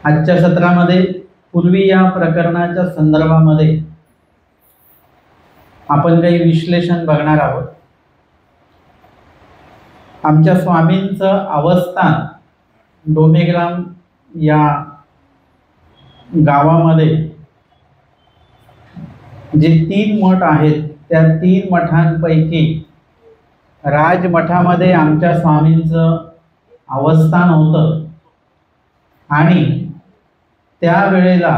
आजच्या सत्रामध्ये पूर्वी या प्रकरणाच्या संदर्भामध्ये आपण काही विश्लेषण बघणार आहोत। आमच्या स्वामींचं अवस्थान डोमेग्राम या गावामध्ये जे 3 मठ आहेत त्या 3 मठांपैकी राजमठामध्ये आमच्या स्वामींचं अवस्थान होतं आणि त्यावेळेला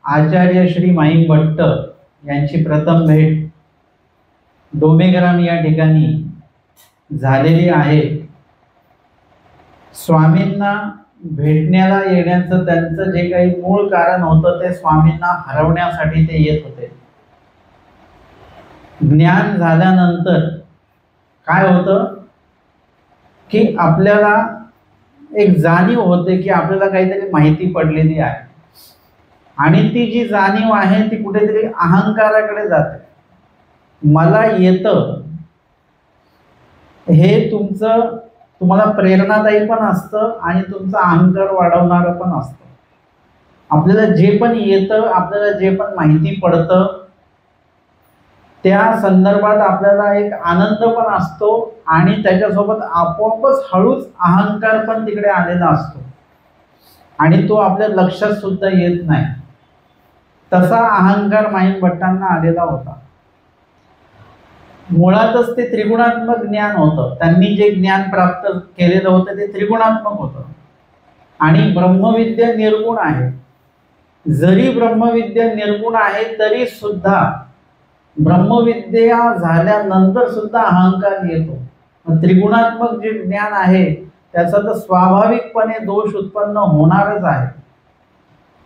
आचार्य श्री माईम भट्ट यांची प्रथम भेट डोमेग्राम या ठिकाणी झालेली आहे। स्वामींना भेटण्याला येण्याचं त्यांचं जे काही मूळ कारण होतं ते स्वामींना हरवण्यासाठी ते येत होते। ज्ञान झाल्यानंतर काय होतं की आपल्याला एक जाणीव होते की आपल्याला काहीतरी माहिती पडलेली आहे आणि ती जी जाणीव आहे ती कुठेतरी अहंकाराकडे जाते। मला येतं हे तुम्हाला प्रेरणादायी पण असतं आणि तुमचा अहंकार वाढवणारं पण असतं। आपल्याला जे पण येतं, आपल्याला जे पण माहिती पडतं त्या संदर्भात आपल्याला एक आनंद पण असतो आणि त्याच्यासोबत आपोआपच हळूच अहंकार पण तिकडे आलेला असतो आणि तो आपल्या लक्षात सुद्धा येत नाही। तसा अहंकार माईम भट्टांना आलेला होता। मुळातच ते त्रिगुणात्मक ज्ञान होतं। त्यांनी जे ज्ञान प्राप्त केलेलं होतं ते त्रिगुणात्मक होतं आणि ब्रह्मविद्या निर्गुण आहे। जरी ब्रह्मविद्या निर्गुण आहे तरी सुद्धा ब्रह्मविद्या झाल्यानंतर सुद्धा अहंकार येतो। त्रिगुणात्मक जे ज्ञान आहे त्याचा तर स्वाभाविकपणे दोष उत्पन्न होणारच आहे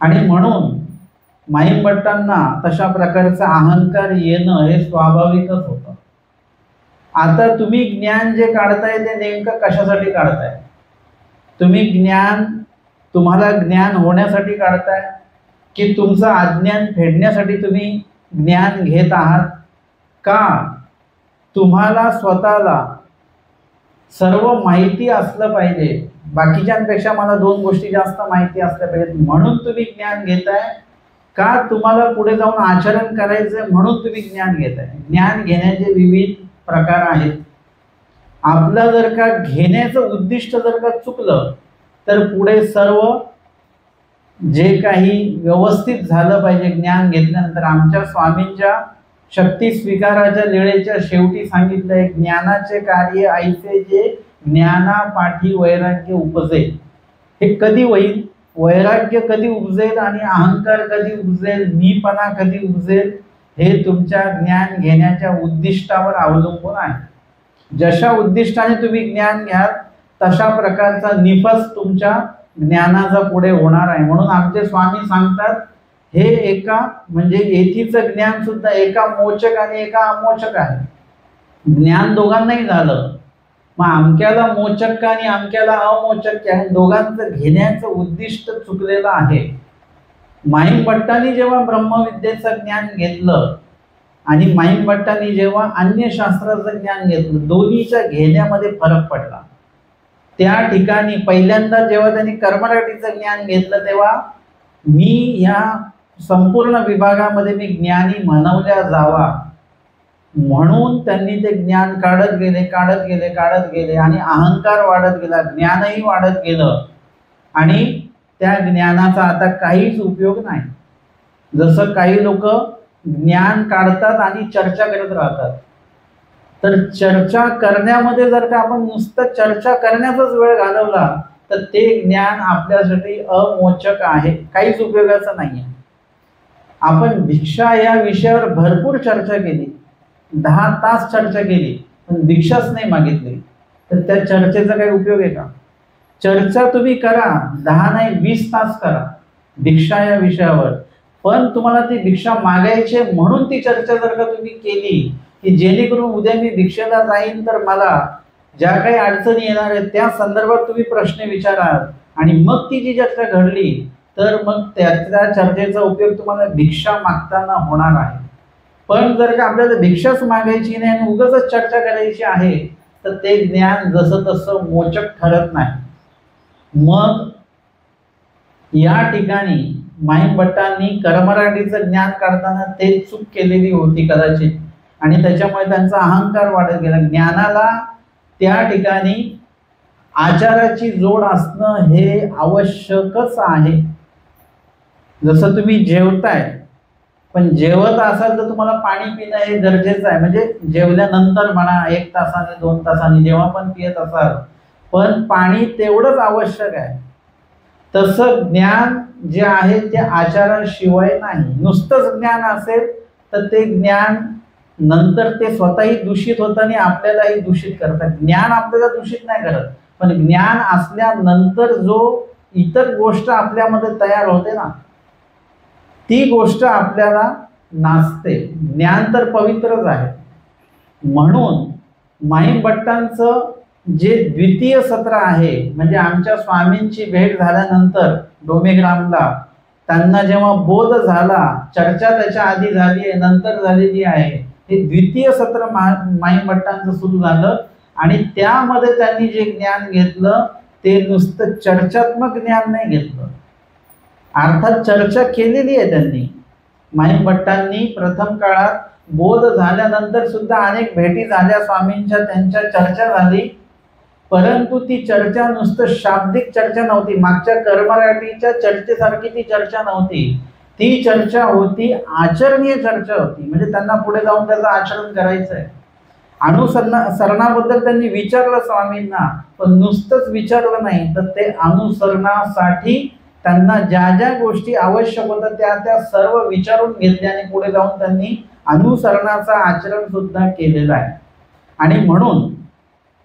आणि म्हणून माईम भट्टांना तशा प्रकारचा अहंकार येणं हे स्वाभाविकच होतं। आता तुम्ही ज्ञान जे काढताय ते नेमकं कशासाठी काढताय? तुम्हाला ज्ञान होण्यासाठी काढताय की तुमचं अज्ञान फेडण्यासाठी तुम्ही ज्ञान घेत आहात का तुम्हाला स्वतःला सर्व माहिती असलं पाहिजे, बाकीच्यांपेक्षा मला 2 गोष्टी जास्त माहिती असल्या पाहिजेत म्हणून तुम्ही ज्ञान घेताय का तुम्हाला पुढे जाऊन आचरण करायचंय म्हणून तुम्ही ज्ञान घेताय? ज्ञान घेण्याचे विविध प्रकार आहेत। आपलं जर का घेण्याचं उद्दिष्ट जर का चुकलं तर पुढे सर्व जे काही व्यवस्थित झालं पाहिजे ज्ञान घेतल्यानंतर। आमच्या स्वामींच्या शक्ती स्वीकाराच्या लीळेच्या शेवटी सांगितलंय, ज्ञानाचे कार्य ऐसे जे ज्ञानापाठी वैराग्य उपजे। हे कधी होईल? वैराग्य कधी उपजेल आणि अहंकार कधी उपजेल, मीपणा कधी उपजेल हे तुमच्या ज्ञान घेण्याच्या उद्दिष्टावर अवलंबून आहे। जशा उद्दिष्टाने तुम्ही ज्ञान घ्याल तशा प्रकारचा निफस तुमच्या ज्ञानाचा पुढे होणार आहे। म्हणून आमचे स्वामी सांगतात हे एका म्हणजे येथीचं ज्ञान सुद्धा एका मोचक आणि एका अमोचक आहे। ज्ञान दोघांनाही झालं, मग अमक्याला मोचक आणि अमक्याला अमोचक आहे, दोघांचं घेण्याचं उद्दिष्ट चुकलेलं आहे। माईम भट्टांनी जेव्हा ब्रह्मविद्येचं ज्ञान घेतलं आणि माईम भट्टांनी जेव्हा अन्य शास्त्राचं ज्ञान घेतलं, दोन्हीच्या घेण्यामध्ये फरक पडला। त्या ठिकाणी पहिल्यांदा जेव्हा त्यांनी कर्मराटीचं ज्ञान घेतलं तेव्हा मी या संपूर्ण विभागामध्ये मी ज्ञानी म्हणवल्या जावा म्हणून त्यांनी ते ज्ञान काढत गेले आणि अहंकार वाढत गेला, ज्ञानही वाढत गेलं आणि त्या ज्ञानाचा आता काहीच उपयोग नाही। जसं काही लोक ज्ञान काढतात आणि चर्चा करत राहतात, तर चर्चा करण्यामध्ये जर का आपण नुसतं चर्चा करण्याचाच वेळ घालवला तर ते ज्ञान आपल्यासाठी अमोचक आहे, काहीच उपयोगाचं नाही आहे। आपण भिक्षा या विषयावर भरपूर चर्चा केली, 10 तास चर्चा केली पण भिक्षाच नाही मागितली तर त्या चर्चेचा काही उपयोग आहे का? चर्चा तुम्ही करा, 10 नाही 20 तास करा भिक्षा या विषयावर, पण तुम्हाला ती भिक्षा मागायची म्हणून ती चर्चा जर का तुम्ही केली की जेणेकरून उद्या मी भिक्षेला जाईन तर मला ज्या काही अडचणी येणार आहेत त्या संदर्भात तुम्ही प्रश्न विचाराल आणि मग ती जी चर्चा घडली तर मग त्या चर्चेचा उपयोग तुम्हाला भिक्षा मागताना होणार आहे। पण जर का आपल्याला भिक्षाच मागायची नाही आणि उगाचच चर्चा करायची आहे तर ते ज्ञान जसं तसं मोचक ठरत नाही। मग या ठिकाणी माईम भट्टांनी कर्मराडीचं ज्ञान काढताना ते चूक केलेली होती कदाचित, आणि त्याच्यामुळे त्यांचा अहंकार वाढत गेला. ज्ञानाला त्या ठिकाणी आचाराची जोड असणं हे आवश्यकच आहे. जसं तुम्ही जेवताय, पण जेवत असाल तर तुम्हाला पाणी पिणं हे गरजेचं आहे. म्हणजे जेवल्यानंतर म्हणा, 1 तासाने 2 तासाने जेव्हा पण पियत असाल, पण पाणी तेवढंच आवश्यक आहे. तसं ज्ञान जे आहे ते आचाराशिवाय नाही. नुसतंच ज्ञान असेल तर ते ज्ञान नंतर ते स्वतःही दूषित होतं आणि आपल्यालाही दूषित करतात. ज्ञान आपल्याला दूषित नाही करत, पण ज्ञान असल्यानंतर जो इतर गोष्ट आपल्यामध्ये तयार होते ना, ती गोष्ट आपल्याला नाचते. ज्ञान तर पवित्रच आहे. म्हणून माईम भट्टांचं जे द्वितीय सत्र आहे, म्हणजे आमच्या स्वामींची भेट झाल्यानंतर डोमेग्रामला त्यांना जेव्हा बोध झाला, चर्चा त्याच्या आधी झाली आहे, नंतर झालेली आहे, हे द्वितीय सत्र माईम भट्टांचं सुरू झालं. आणि त्यामध्ये त्यांनी जे ज्ञान घेतलं ते नुसतं चर्चात्मक ज्ञान नाही घेतलं, अर्थात चर्चा केलेली आहे त्यांनी. माईम भट्टांनी प्रथम काळात बोध झाल्यानंतर सुद्धा अनेक भेटी झाल्या स्वामींच्या, त्यांच्या चर्चा झाली, परंतु ती चर्चा नुसतं शाब्दिक चर्चा नव्हती. मागच्या कर्मराटीच्या चर्चेसारखी ती चर्चा नव्हती. ती चर्चा होती आचरणीय चर्चा होती. म्हणजे त्यांना पुढे जाऊन त्याचं आचरण करायचं आहे. अनुसरणाबद्दल त्यांनी विचारलं स्वामींना, पण नुसतंच विचारलं नाही, तर ते अनुसरणासाठी त्यांना ज्या ज्या गोष्टी आवश्यक होत्या त्या सर्व विचारून घेतल्या आणि पुढे जाऊन त्यांनी अनुसरणाचं आचरण सुद्धा केलेलं आहे. आणि म्हणून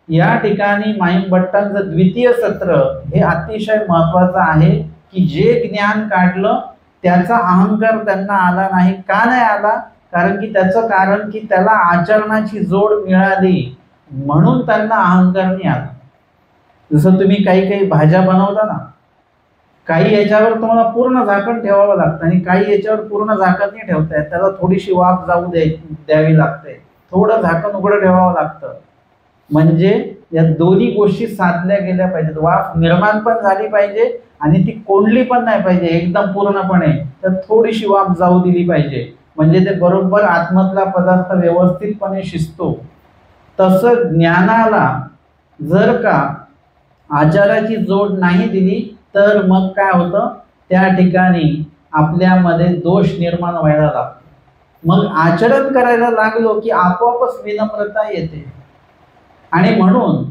या ठिकाणी माईम भट्टांचं द्वितीय सत्र हे अतिशय महत्वाचं आहे, की जे ज्ञान काढलं त्याचा अहंकार त्यांना आला नाही. का नाही आला? कारण की त्याचं कारण की त्याला आचरणाची जोड मिळाली, म्हणून त्यांना अहंकार नाही आला. जसं तुम्ही काही भाज्या बनवता ना, काही याच्यावर तुम्हाला पूर्ण झाकण ठेवावं लागतं आणि काही याच्यावर पूर्ण झाकण नाही ठेवता येत. त्याला थोडीशी वाफ जाऊ द्यावी लागते, थोडं झाकण उघडं ठेवावं लागतं. म्हणजे या दोन्ही गोष्टी साधल्या गेल्या पाहिजेत. वाफ निर्माण पण झाली पाहिजे आणि ती कोंडली पण नाही पाहिजे एकदम पूर्णपणे, तर थोडीशी वाफ जाऊ दिली पाहिजे, म्हणजे ते बरोबर आतमधला पदार्थ व्यवस्थितपणे शिजतो. तसं ज्ञानाला जर का आचाराची जोड नाही दिली तर मग काय होतं, त्या ठिकाणी आपल्यामध्ये दोष निर्माण व्हायला लागतो. मग आचरण करायला लागलो की आपोआपच विनम्रता येते. आणि म्हणून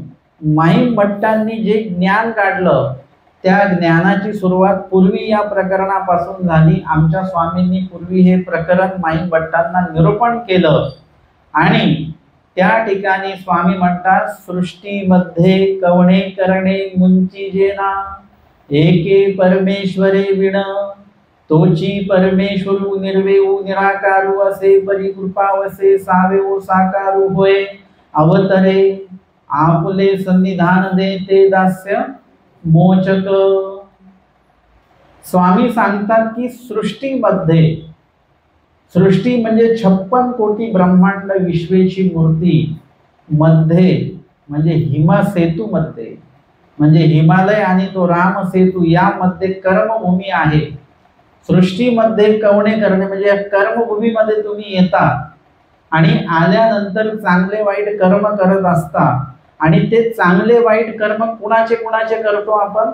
माईम भट्टांनी जे ज्ञान काढलं त्या ज्ञानाची सुरुवात पूर्वी या प्रकरणापासून झाली. आमच्या स्वामींनी पूर्वी हे प्रकरण माईम भट्टांना निरूपण केलं आणि त्या ठिकाणी स्वामी म्हणतात, सृष्टीमध्ये कवणे करणे मुंची जेना, एके परमेश्वरे विण तोची परमेश्वरू निर्वेऊ निराकारू असे परिकृपावसे सावेऊ साकारू होय अवतरे आपले संविधान दे ते दास्य मोचक. स्वामी सांगतात की सृष्टीमध्ये, सृष्टी म्हणजे 56 कोटी ब्रह्मांड विश्वेची मूर्ती मध्ये, म्हणजे हिमा सेतू मध्ये, म्हणजे हिमालय आणि तो राम सेतू यामध्ये कर्मभूमी आहे. सृष्टीमध्ये कवणे करणे म्हणजे या कर्मभूमीमध्ये तुम्ही येता आणि आल्यानंतर चांगले वाईट कर्म करत असता. आणि ते चांगले वाईट कर्म कुणाचे करतो आपण?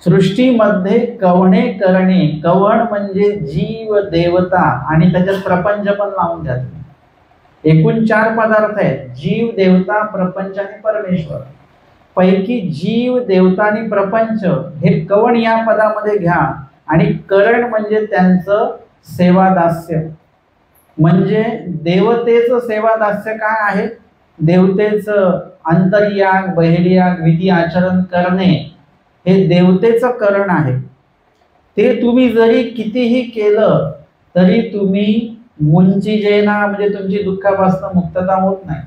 सृष्टीमध्ये कवणे करणे. कवण म्हणजे जीव देवता आणि त्याच्यात प्रपंच पण लावून द्यायचे. एकूण 4 पदार्थ आहेत, जीव देवता प्रपंच आणि परमेश्वर. पैकी जीव देवता आणि प्रपंच हे कवण या पदामध्ये घ्या आणि करण म्हणजे त्यांचं सेवादास्य. म्हणजे देवतेचं सेवादास्य काय आहे? देवतेचं अंतर्याग बहिर्याग विधी आचरण करणे हे देवतेचं करण आहे. ते तुम्ही जरी कितीही केलं तरी तुम्ही मुंची जेना म्हणजे तुमची दुःखापासून मुक्तता होत नाही.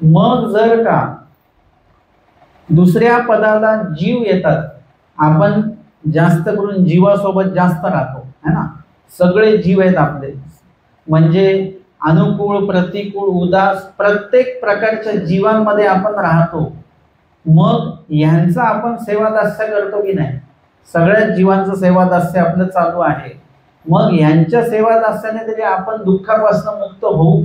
मग जर का दुसऱ्या पदाला जीव येतात, आपण जास्त करून जीवासोबत जास्त राहतो है ना, सगळे जीव आहेत आपले, म्हणजे अनुकूल प्रतिकूल उदास प्रत्येक प्रकारच्या जीवांमध्ये आपण राहतो. मग यांचा आपण सेवादास्य करतो की नाही? सगळ्याच जीवांचं सेवादास्य आपलं चालू आहे. मग ह्यांच्या सेवादास्याने तरी आपण दुःखापासून मुक्त होऊ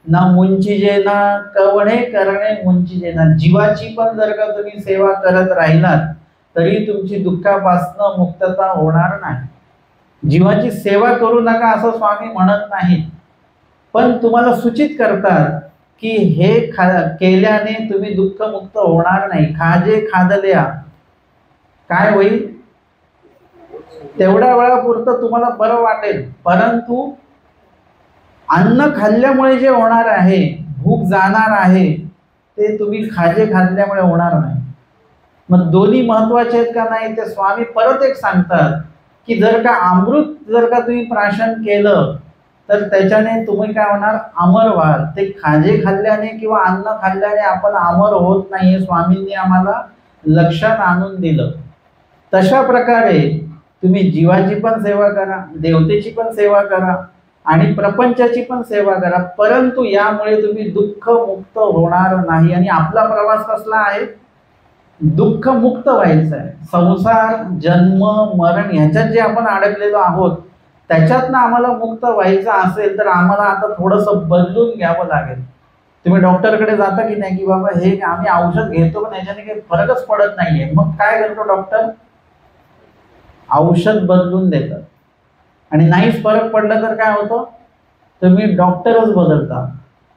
ना. मुंचिजे ना कवणे करणे मुंचिजे ना. जीवाची पण जर का तुम्ही सेवा करत राहिलात तरी तुमची दुःखापासून मुक्तता होणार नाही. जीवाची सेवा करू नका असं स्वामी म्हणत नाहीत, पण तुम्हाला सूचित करतात की हे केल्याने तुम्ही दुःखमुक्त होणार नाही. खाजे खादल्या काय होईल, तेवढ्या वेळापुरतं तुम्हाला बरं वाटेल, परंतु अन्न खाल्ल्यामुळे जे होणार आहे, भूक जाणार आहे, ते तुम्ही खाजे खाल्ल्यामुळे होणार नाही. मग दोन्ही महत्वाचे आहेत का नाही ते स्वामी परत एक सांगतात की जर का अमृत जर का तुम्ही प्राशन केलं तर त्याच्याने तुम्ही काय होणार, अमर व्हाल. ते खाजे खाल्ल्याने किंवा अन्न खाल्ल्याने आपण अमर होत नाही, स्वामींनी आम्हाला लक्षात आणून दिलं. तशा प्रकारे तुम्ही जीवाची पण सेवा करा, देवतेची पण सेवा करा आणि प्रपंचाची पण सेवा करा, परंतु यामुळे तुम्ही दुःख मुक्त होणार नाही. आणि आपला प्रवास कसला आहे, दुःख मुक्त व्हायचं आहे. संसार जन्म मरण ह्याच्यात जे आपण अडकलेलो आहोत त्याच्यातनं आम्हाला मुक्त व्हायचं असेल तर आम्हाला आता थोडंसं बदलून घ्यावं लागेल. तुम्ही डॉक्टरकडे जाता की नाही की बाबा हे आम्ही औषध घेतो पण याच्याने काही फरकच पडत नाहीये, मग काय करतो डॉक्टर, औषध बदलून देतात. आणि नाहीच फरक पडला तर काय होतं, तुम्ही डॉक्टरच बदलता.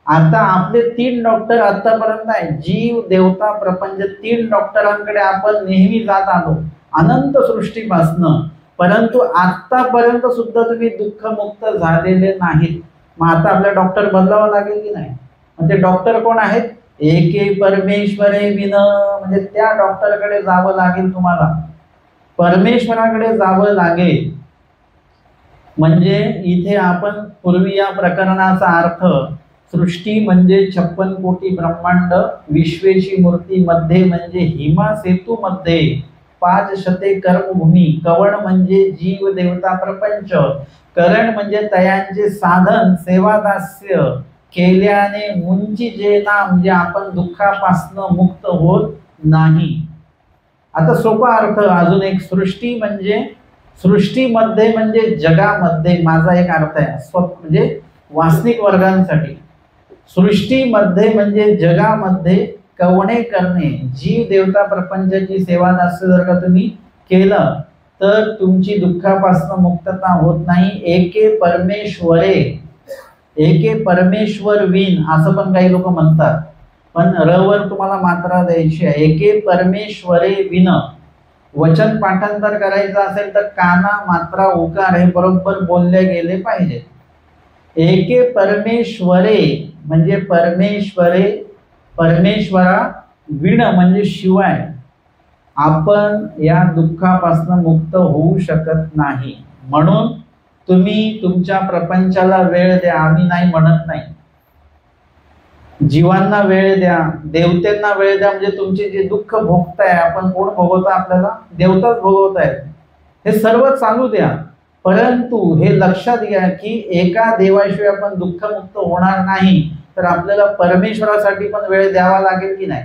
आता आपले 3 डॉक्टर आतापर्यंत आहे, जीव देवता प्रपंच, 3 डॉक्टरांकडे आपण नेहमी जात आलो अनंत सृष्टीपासनं, परंतु आतापर्यंत सुद्धा तुम्ही दुःखमुक्त झालेले नाहीत. मग आता आपल्या डॉक्टर बदलावं लागेल की नाही. मग ते डॉक्टर कोण आहेत, एके परमेश्वरे विन, म्हणजे त्या डॉक्टरकडे जावं लागेल तुम्हाला, परमेश्वराकडे जावं लागेल. म्हणजे इथे आपण पूर्वी या प्रकरणाचा अर्थ, सृष्टी म्हणजे 56 कोटी ब्रह्मांड, विश्वेची मूर्ती मध्ये म्हणजे हिमा सेतू मध्ये 5 शते कर्मभूमी, कवण म्हणजे जीव देवता प्रपंच, करण म्हणजे तयांचे साधन सेवादास्य, केल्याने मुंची जे ना, म्हणजे आपण दुःखापासून मुक्त होत नाही. आता सोपा अर्थ अजून एक, सृष्टी म्हणजे सृष्टीमध्ये म्हणजे जगामध्ये, माझा एक अर्थ आहे म्हणजे वास्तविक वर्गांसाठी, सृष्टीमध्ये म्हणजे जगामध्ये कवणे करणे, जीव देवता प्रपंचाची सेवादास्य जर का तुम्ही केलं तर तुमची दुःखापासून मुक्तता होत नाही. एके परमेश्वरे, एके परमेश्वर विन असं पण काही लोक म्हणतात, पण रवर तुम्हाला मात्रा द्यायची आहे. एके परमेश्वरे विन, वचन पाठांतर करायचं असेल तर काना मात्रा उकार हे बरोबर बोलले गेले पाहिजे. एके परमेश्वरे म्हणजे परमेश्वरे, परमेश्वरा विण म्हणजे शिवाय आपण या दुःखापासून मुक्त होऊ शकत नाही. म्हणून तुम्ही तुमच्या प्रपंचाला वेळ द्या, आम्ही नाही म्हणत नाही. जीवांना वेळ द्या, देवतेंना वेळ द्या, म्हणजे तुमचे जे दुःख भोगताय, आपण कोण भोगवता, आपल्याला देवताच भोगवतायत, हे सर्व चालू द्या. परंतु हे लक्षात घ्या की एका देवाशिवाय आपण दुःखमुक्त होणार नाही, तर आपल्याला परमेश्वरासाठी पण वेळ द्यावा लागेल की नाही.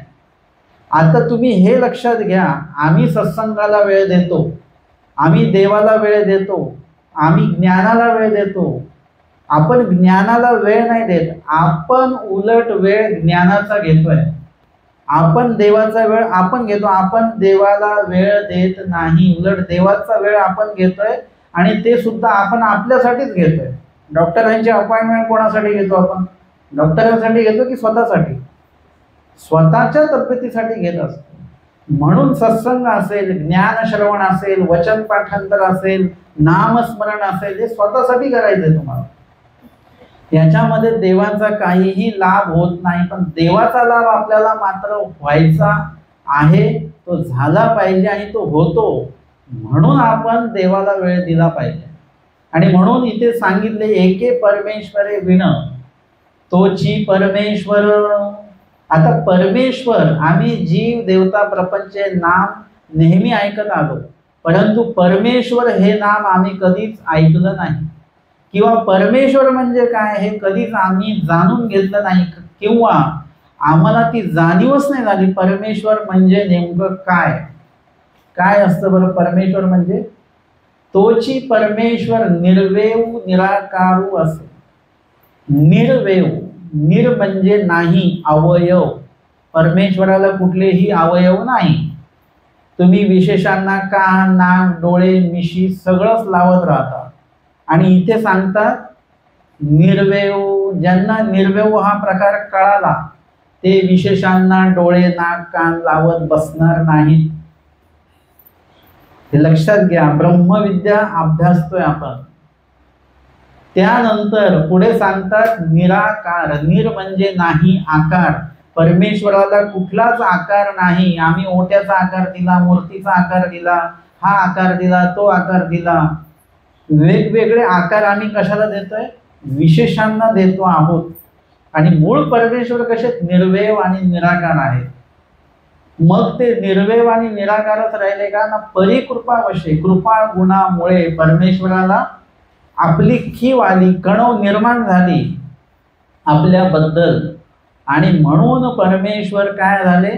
आता तुम्ही हे लक्षात घ्या, आम्ही सत्संगाला वेळ देतो, आम्ही देवाला वेळ देतो, आम्ही ज्ञानाला वेळ देतो, आपण ज्ञानाला वेळ नाही देत, आपण उलट वेळ ज्ञानाचा घेतोय. आपण देवाचा वेळ आपण घेतो, आपण देवाला वेळ देत नाही, उलट देवाचा वेळ आपण घेतोय आणि ते सुद्धा आपण आपल्यासाठीच घेतोय. डॉक्टरांची अपॉइंटमेंट कोणासाठी घेतो आपण, डॉक्टरांसाठी घेतो की स्वतःसाठी, स्वतःच्या तब्येतीसाठी घेत असतो. म्हणून सत्संग असेल, ज्ञान श्रवण असेल, वचन पाठांतर असेल, नामस्मरण असेल, हे स्वतःसाठी करायचंय तुम्हाला. याच्यामध्ये देवाचा काहीही लाभ होत नाही, पण देवाचा लाभ आपल्याला मात्र व्हायचा आहे, तो झाला पाहिजे आणि तो होतो. म्हणून आपण देवाला वेळ दिला पाहिजे. आणि म्हणून इथे सांगितले एके परमेश्वरे विण, तोची परमेश्वर. आता परमेश्वर, आम्ही जीव देवता प्रपंच नाम नेहमी ऐकत आलो, परंतु परमेश्वर हे नाम आम्ही कधीच ऐकलं नाही, किंवा परमेश्वर म्हणजे काय हे कधीच आम्ही जाणून घेतलं नाही, किंवा आम्हाला ती जाणीवच नाही झाली परमेश्वर म्हणजे नेमकं काय. काय असतं बरं परमेश्वर म्हणजे? तोची परमेश्वर निर्वेव निराकारू असं. निर्वेव, निर म्हणजे नाही, अवयव. परमेश्वराला कुठलेही अवयव नाही. तुम्ही विशेषांना कान, नाक, डोळे, मिशी सगळंच लावत राहता आणि इथे सांगतात निर्वेव. ज्यांना निर्वेव हा प्रकार कळाला ते विशेषांना डोळे, नाक, कान लावत बसणार नाहीत. हे लक्षात घ्या. ब्रह्मविद्या अभ्यासतोय आपण. त्यानंतर पुढे सांगतात निराकार. निर म्हणजे नाही, आकार. परमेश्वराला कुठलाच आकार नाही. आम्ही ओट्याचा आकार दिला, मूर्तीचा आकार दिला, हा आकार दिला, तो आकार दिला. वेगवेगळे आकार आम्ही कशाला देतोय? विशेषांना देतो आहोत. आणि मूळ परमेश्वर कसे निर्वेव आणि निराकार आहेत. मग ते निर्वेव आणि निराकारच राहिले का ना? परिकृपावशे, कृपा गुणामुळे परमेश्वराला आपली खीव आली, कणव निर्माण झाली आपल्याबद्दल आणि म्हणून परमेश्वर काय झाले?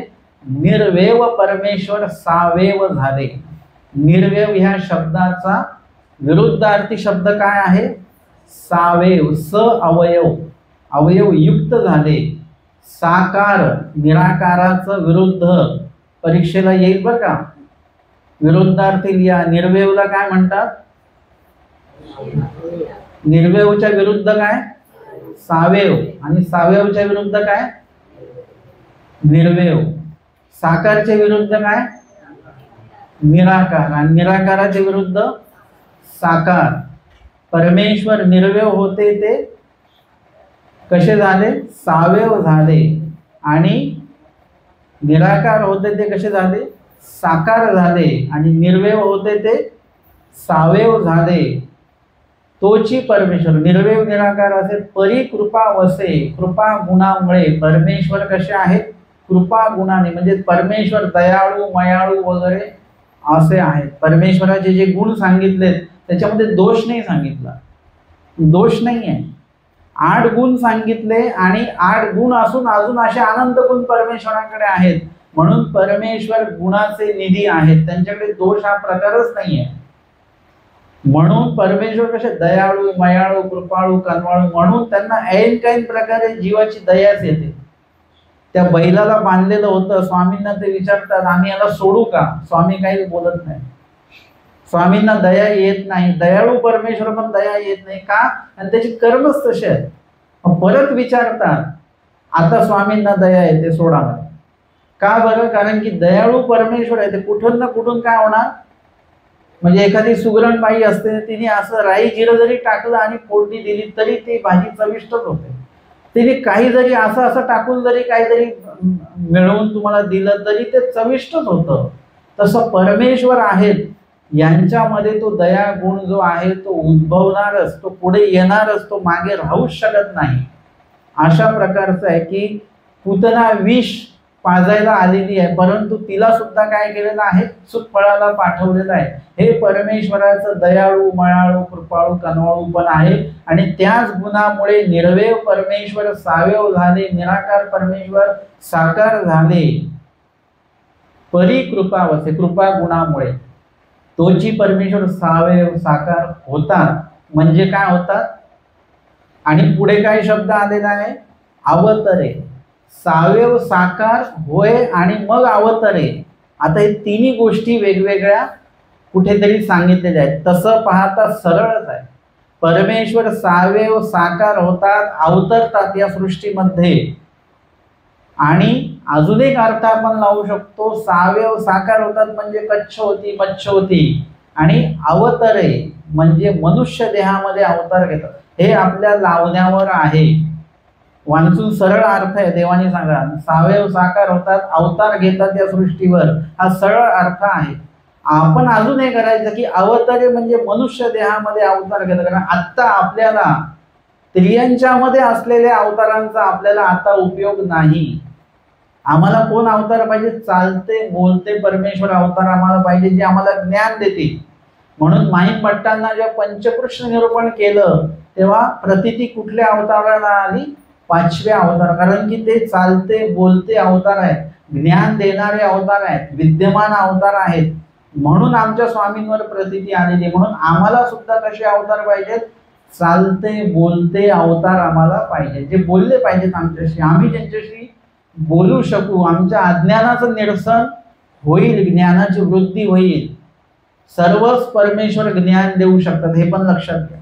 निर्वेव परमेश्वर सावेव झाले. निर्वेव ह्या शब्दाचा विरुद्धार्थी शब्द काय आहे? सावेव. स अवयव, अवयव युक्त झाले. साकार, निराकाराचं विरुद्ध. परीक्षेला येईल बरं का. विरुद्धार्थी लिहा. निर्वेवला काय म्हणतात? निर्वेवच्या विरुद्ध काय? सावेव. आणि सावेवच्या विरुद्ध काय? निर्वेव. साकारच्या विरुद्ध काय? निराकार. आणि निराकाराच्या विरुद्ध साकार. परमेश्वर निर्वेव होते ते कसे झाले? सावेव झाले. आणि निराकार होते ते कसे झाले? साकार झाले. आणि निर्वेव होते ते सावेव झाले. तोची परमेश्वर निर्वेव निराकार असे परिकृपा वसे. कृपा गुणामुळे परमेश्वर कसे आहेत? कृपा गुणाने. म्हणजे परमेश्वर दयाळू, मयाळू वगैरे असे आहेत. परमेश्वराचे जे गुण सांगितलेत त्याच्यामध्ये दोष नाही सांगितला. दोष नाही आहे. 8 गुण सांगितले आणि 8 गुण असून अजून असे अनंत गुण परमेश्वराकडे आहेत. म्हणून परमेश्वर गुणाचे निधी आहेत. त्यांच्याकडे दोष हा प्रकारच नाही आहे. म्हणून परमेश्वर कसे दयाळू, मयाळू, कृपाळू, कनवाळू. म्हणून त्यांना ऐन काही प्रकारे जीवाची दयाच येते. त्या बैलाला बांधलेलं होतं. स्वामींना ते विचारतात आम्ही याला सोडू का? स्वामी काही बोलत नाही. स्वामींना दया येत नाही. दयाळू परमेश्वर पण दया येत नाही का? आणि त्याची कर्मच तसे आहेत. परत विचारतात. आता स्वामींना दया येते, सोडा. का बरं? कारण की दयाळू परमेश्वर आहे. ते कुठून ना कुठून काय होणार? म्हणजे एखादी सुगरण बाई असते, तिने असं राई जिरं जरी टाकलं आणि फोडणी दिली तरी ती भाजी चविष्टच होते. तिने काही जरी असं टाकून जरी काहीतरी मिळवून तुम्हाला दिलं तरी ते चविष्टच होतं. तसं परमेश्वर आहेत. यांच्यामध्ये तो दया गुण जो आहे तो उद्भवणारच, तो पुढे येणारच, तो मागे राहूच शकत नाही. अशा प्रकारचं आहे की पूतना विष पाजायला आलेली आहे, परंतु तिला सुद्धा काय केलेलं आहे? सुखफळाला पाठवलेलं आहे. हे परमेश्वराचं दयाळू, मयाळू, कृपाळू, कनवाळू पण आहे. आणि त्याच गुणामुळे निर्वेव परमेश्वर सावेव झाले, निराकार परमेश्वर साकार झाले. परिकृपावसे, कृपा गुणामुळे तोची परमेश्वर सावेव साकार होतात. म्हणजे काय होतात? आणि पुढे काय शब्द आलेला आहे? अवतरे. सावेव साकार होय आणि मग अवतरे. आता हे तिन्ही गोष्टी वेगवेगळ्या कुठेतरी सांगितलेल्या आहेत. तसं पाहता सरळच आहे. परमेश्वर सावेव साकार होतात, अवतरतात या सृष्टीमध्ये. आणि अजून एक अर्थ आपण लावू शकतो. सावेव साकार होतात म्हणजे कच्छ होती, मच्छ होती. आणि अवतरे म्हणजे मनुष्य देहामध्ये अवतार घेतात. हे आपल्या लावण्यावर आहे. वांचून सरळ अर्थ आहे. देवाने सांगा सावेव साकार होतात, अवतार घेतात या सृष्टीवर. हा सरळ अर्थ आहे. आपण अजून हे करायचं की अवतरे म्हणजे मनुष्य देहामध्ये अवतार घेतात. कारण आत्ता आपल्याला स्त्रियांच्या मध्ये असलेल्या अवतारांचा आपल्याला आता उपयोग नाही. आम्हाला कोण अवतार पाहिजे? चालते बोलते परमेश्वर अवतार आम्हाला पाहिजे, जे आम्हाला ज्ञान देतील. म्हणून माहीम भट्टांना जेव्हा पंचकृष्ण निरूपण केलं तेव्हा प्रतीती कुठल्या अवताराला आली? 5व्या अवतार. कारण की ते चालते बोलते अवतार आहेत, ज्ञान देणारे अवतार आहेत, विद्यमान अवतार आहेत. म्हणून आमच्या स्वामींवर प्रतीती आलेली, म्हणून आम्हाला सुद्धा कसे अवतार पाहिजेत, चालते बोलते अवतार आम्हाला पाहिजे, जे बोलले पाहिजेत आमच्याशी, आम्ही त्यांच्याशी बोलू शकू, आमच्या अज्ञानाचं निरसन होईल, ज्ञानाची वृद्धी होईल. सर्वच परमेश्वर ज्ञान देऊ शकतात, हे पण लक्षात घ्या.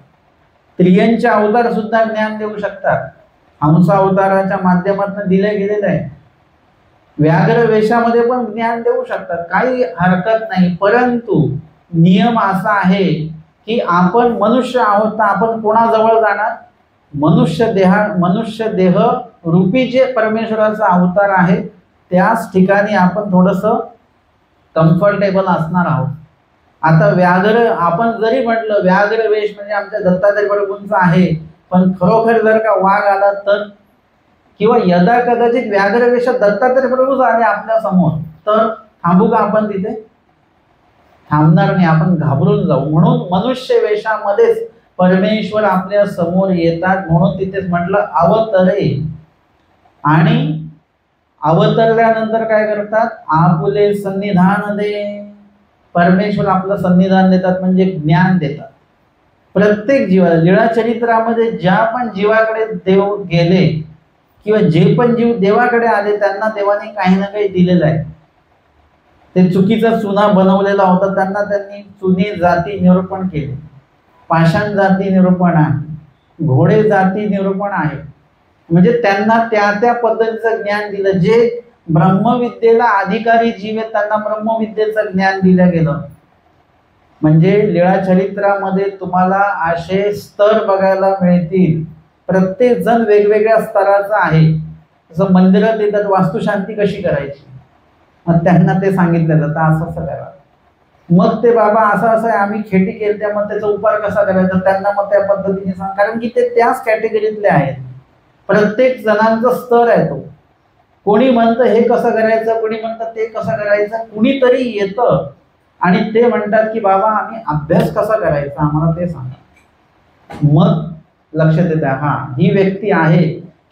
स्त्रियांचे अवतार सुद्धा ज्ञान देऊ शकतात, हंस अवताराच्या माध्यमातून दिले गेलेले आहे. व्याघ्र वेशामध्ये पण ज्ञान देऊ शकतात, काही हरकत नाही. परंतु नियम असा आहे की आपण मनुष्य आहोत, तर आपण कोणाजवळ जाणार, मनुष्य देह रूपी जे परमेश्वराचा अवतार आहे त्याच ठिकाणी आपण थोडस कम्फर्टेबल असणार आहोत. आता व्याघ्र, आपण जरी म्हटलं व्याघ्र वेश म्हणजे आमच्या दत्तात्रय प्रभूंचा आहे, पण खरोखर जर का वाघ आला तर, किंवा यदा कदाचित व्याघ्र वेशात दत्तात्रय प्रभूच आले आपल्या समोर, तर थांबू का आपण तिथे? थांबणार नाही, आपण घाबरून जाऊ. म्हणून मनुष्य वेशामध्येच परमेश्वर आपल्या समोर येतात, म्हणून तिथेच म्हटलं अवतरे. आणि अवतरल्यानंतर काय करतात, आपुले सन्निधान दे. परमेश्वर आपलं सन्निधान देतात म्हणजे ज्ञान देतात. प्रत्येक जीवाला, लीळा चरित्रामध्ये ज्या पण जीवाकडे देव गेले किंवा जे पण जीव देवाकडे आले त्यांना देवाने काही ना काही दिलेलं आहे. ते चुकीचा चुना बनवलेला होता, त्यांना त्यांनी चुनी जाती निरूपण केले, पाषाण जाती निरूपण आहे, घोडे जाती निरूपण आहे. म्हणजे त्यांना त्या त्या पद्धतीचं ज्ञान दिलं. जे ब्रह्मविद्येला अधिकारी जीव आहेत त्यांना ब्रह्मविद्येचं ज्ञान दिलं गेलं. म्हणजे लीळा चरित्रामध्ये तुम्हाला असे स्तर बघायला मिळतील, प्रत्येक जण वेगवेगळ्या स्तराचा आहे. जसं मंदिरात येतात वास्तुशांती कशी करायची, मग त्यांना ते सांगितलं जातं असं असं करा. मग ते बाबा असं असं आहे आम्ही खेटी केली, त्यामुळे त्याचा उपाय कसा करायचा त्यांना मग त्या पद्धतीने सांग, कारण की ते त्याच कॅटेगरीतले आहेत. प्रत्येक जणांचा स्तर आहे तो. कोणी म्हणतं हे कसं करायचं, कोणी म्हणतं ते कसं करायचं, कुणीतरी येतं आणि ते म्हणतात की बाबा आम्ही अभ्यास कसा करायचा आम्हाला ते सांगा. मग लक्षात येतं हा ही व्यक्ती आहे,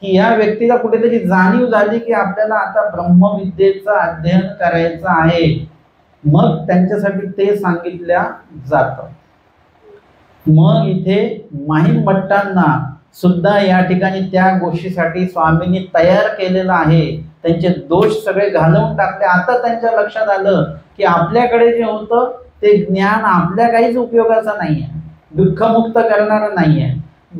की या व्यक्तीला कुठेतरी जाणीव झाली की आपल्याला आता ब्रह्मविद्येचं अध्ययन करायचं आहे. मग त्यांच्यासाठी ते सांगितल्या जातं. मग इथे माहीम भट्टांना सुद्धा या ठिकाणी त्या गोष्टीसाठी स्वामींनी तयार केलेलं आहे. त्यांचे दोष सगळे घालवून टाकले. आता त्यांच्या लक्षात आलं की आपल्याकडे जे होतं ते ज्ञान आपल्या काहीच उपयोगाचं नाहीये, दुःखमुक्त करणारं नाहीये.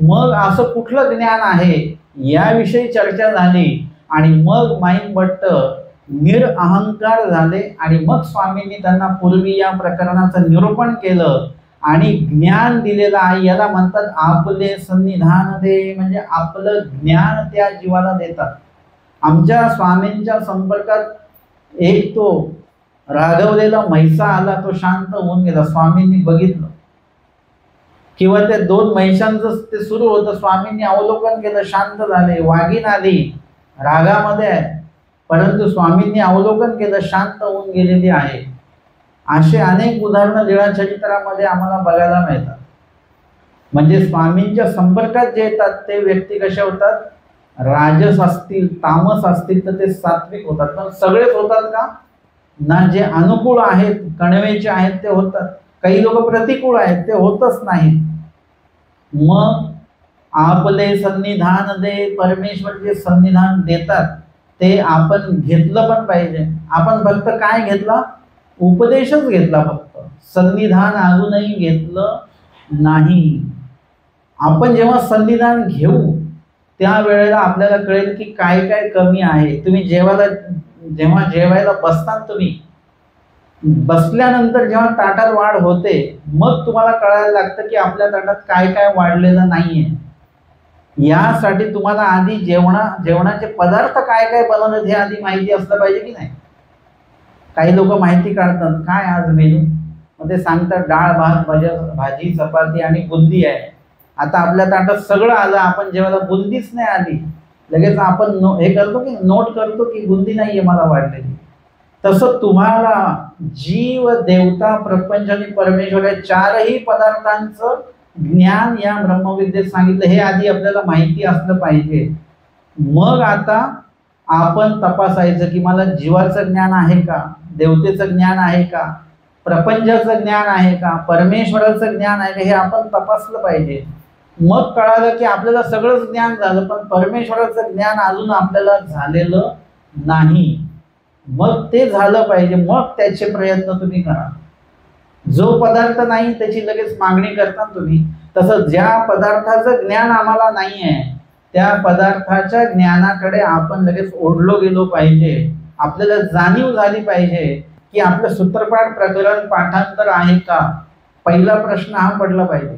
मग असं कुठलं ज्ञान आहे याविषयी चर्चा झाली आणि मग माहीम भट्ट निरअहंकार झाले आणि मग स्वामींनी त्यांना पूर्वी या प्रकरणाचं निरूपण केलं आणि ज्ञान दिलेलं आहे. याला म्हणतात आपले सन्निधान दे, म्हणजे आपलं ज्ञान त्या जीवाला देतात. आमच्या स्वामींच्या संपर्कात एक तो रागवलेला म्हैसा आला, तो शांत होऊन गेला, स्वामींनी बघितलं. किंवा त्या दोन म्हैसांचं ते सुरू होतं, स्वामींनी अवलोकन केलं, शांत झाले. वाघीण आली रागामध्ये आहे, परंतु स्वामींनी अवलोकन केलं, शांत होऊन गेलेली आहे. असे अनेक उदाहरणं लीळा चरित्रामध्ये आम्हाला बघायला मिळतात. म्हणजे स्वामींच्या संपर्कात जे येतात ते व्यक्ती कशा होतात, राजस असतील तामस असतील तर ते सात्विक होतात. पण सगळेच होतात का ना, जे अनुकूल आहेत कणवेचे आहेत ते होतात, काही लोक प्रतिकूल आहेत ते होतच नाहीत. मग आपले सन्निधान दे, परमेश्वर जे सन्निधान देतात ते आपण घेतलं पण पाहिजे. आपण फक्त काय घेतला, उपदेशच घेतला, फक्त सन्निधान अजूनही घेतलं नाही. आपण जेव्हा सन्निधान घेऊ त्यावेळेला आपल्याला कळेल की काय काय कमी आहे. तुम्ही जेव्हा जेवायला बसता, तुम्ही बसल्यानंतर जेव्हा ताटात वाढ होते मग तुम्हाला कळायला लागतं की आपल्या ताटात काय काय वाढलेलं नाहीये. यासाठी तुम्हाला आधी जेवणाचे पदार्थ काय काय बनवलेत हे आधी माहिती असलं पाहिजे की नाही. काही लोक माहिती काढतात काय आज मेनू, मग ते सांगतात डाळ भात भाजी चपाती आणि बुंदी आहे. आता आपल्या ताटात सगळं आलं, आपण जेवायला बुंदीच नाही आली, लगेच आपण हे करतो की नोट करतो की बुंदी नाहीये मला वाढलेली. तसं तुम्हाला जीव देवता प्रपंच आणि परमेश्वर या चारही पदार्थांचं ज्ञान या ब्रह्मविद्येत सांगितलं. हे आधी आपल्याला माहिती असलं पाहिजे. मग आता आपण तपासायचं की मला जीवाचं ज्ञान आहे का, देवतेचं ज्ञान आहे का. प्रपंचाचं ज्ञान आहे का, परमेश्वराचं ज्ञान आहे का, हे आपण तपासलं पाहिजे. मग कळालं की आपल्याला सगळंच ज्ञान झालं, पण परमेश्वराचं ज्ञान अजून आपल्याला झालेलं नाही. मग ते झालं पाहिजे, मग त्याचे प्रयत्न तुम्ही करा. जो पदार्थ नाही त्याची लगेच मागणी करता तुम्ही, तसं ज्या पदार्थाचं ज्ञान आम्हाला नाही आहे त्या पदार्थाच्या ज्ञानाकडे आपण लगेच ओढलो गेलो पाहिजे. आपल्याला जाणीव झाली पाहिजे की आपलं सूत्रपाठ प्रकरण पाठांतर आहे का. पहिला प्रश्न हा पडला पाहिजे.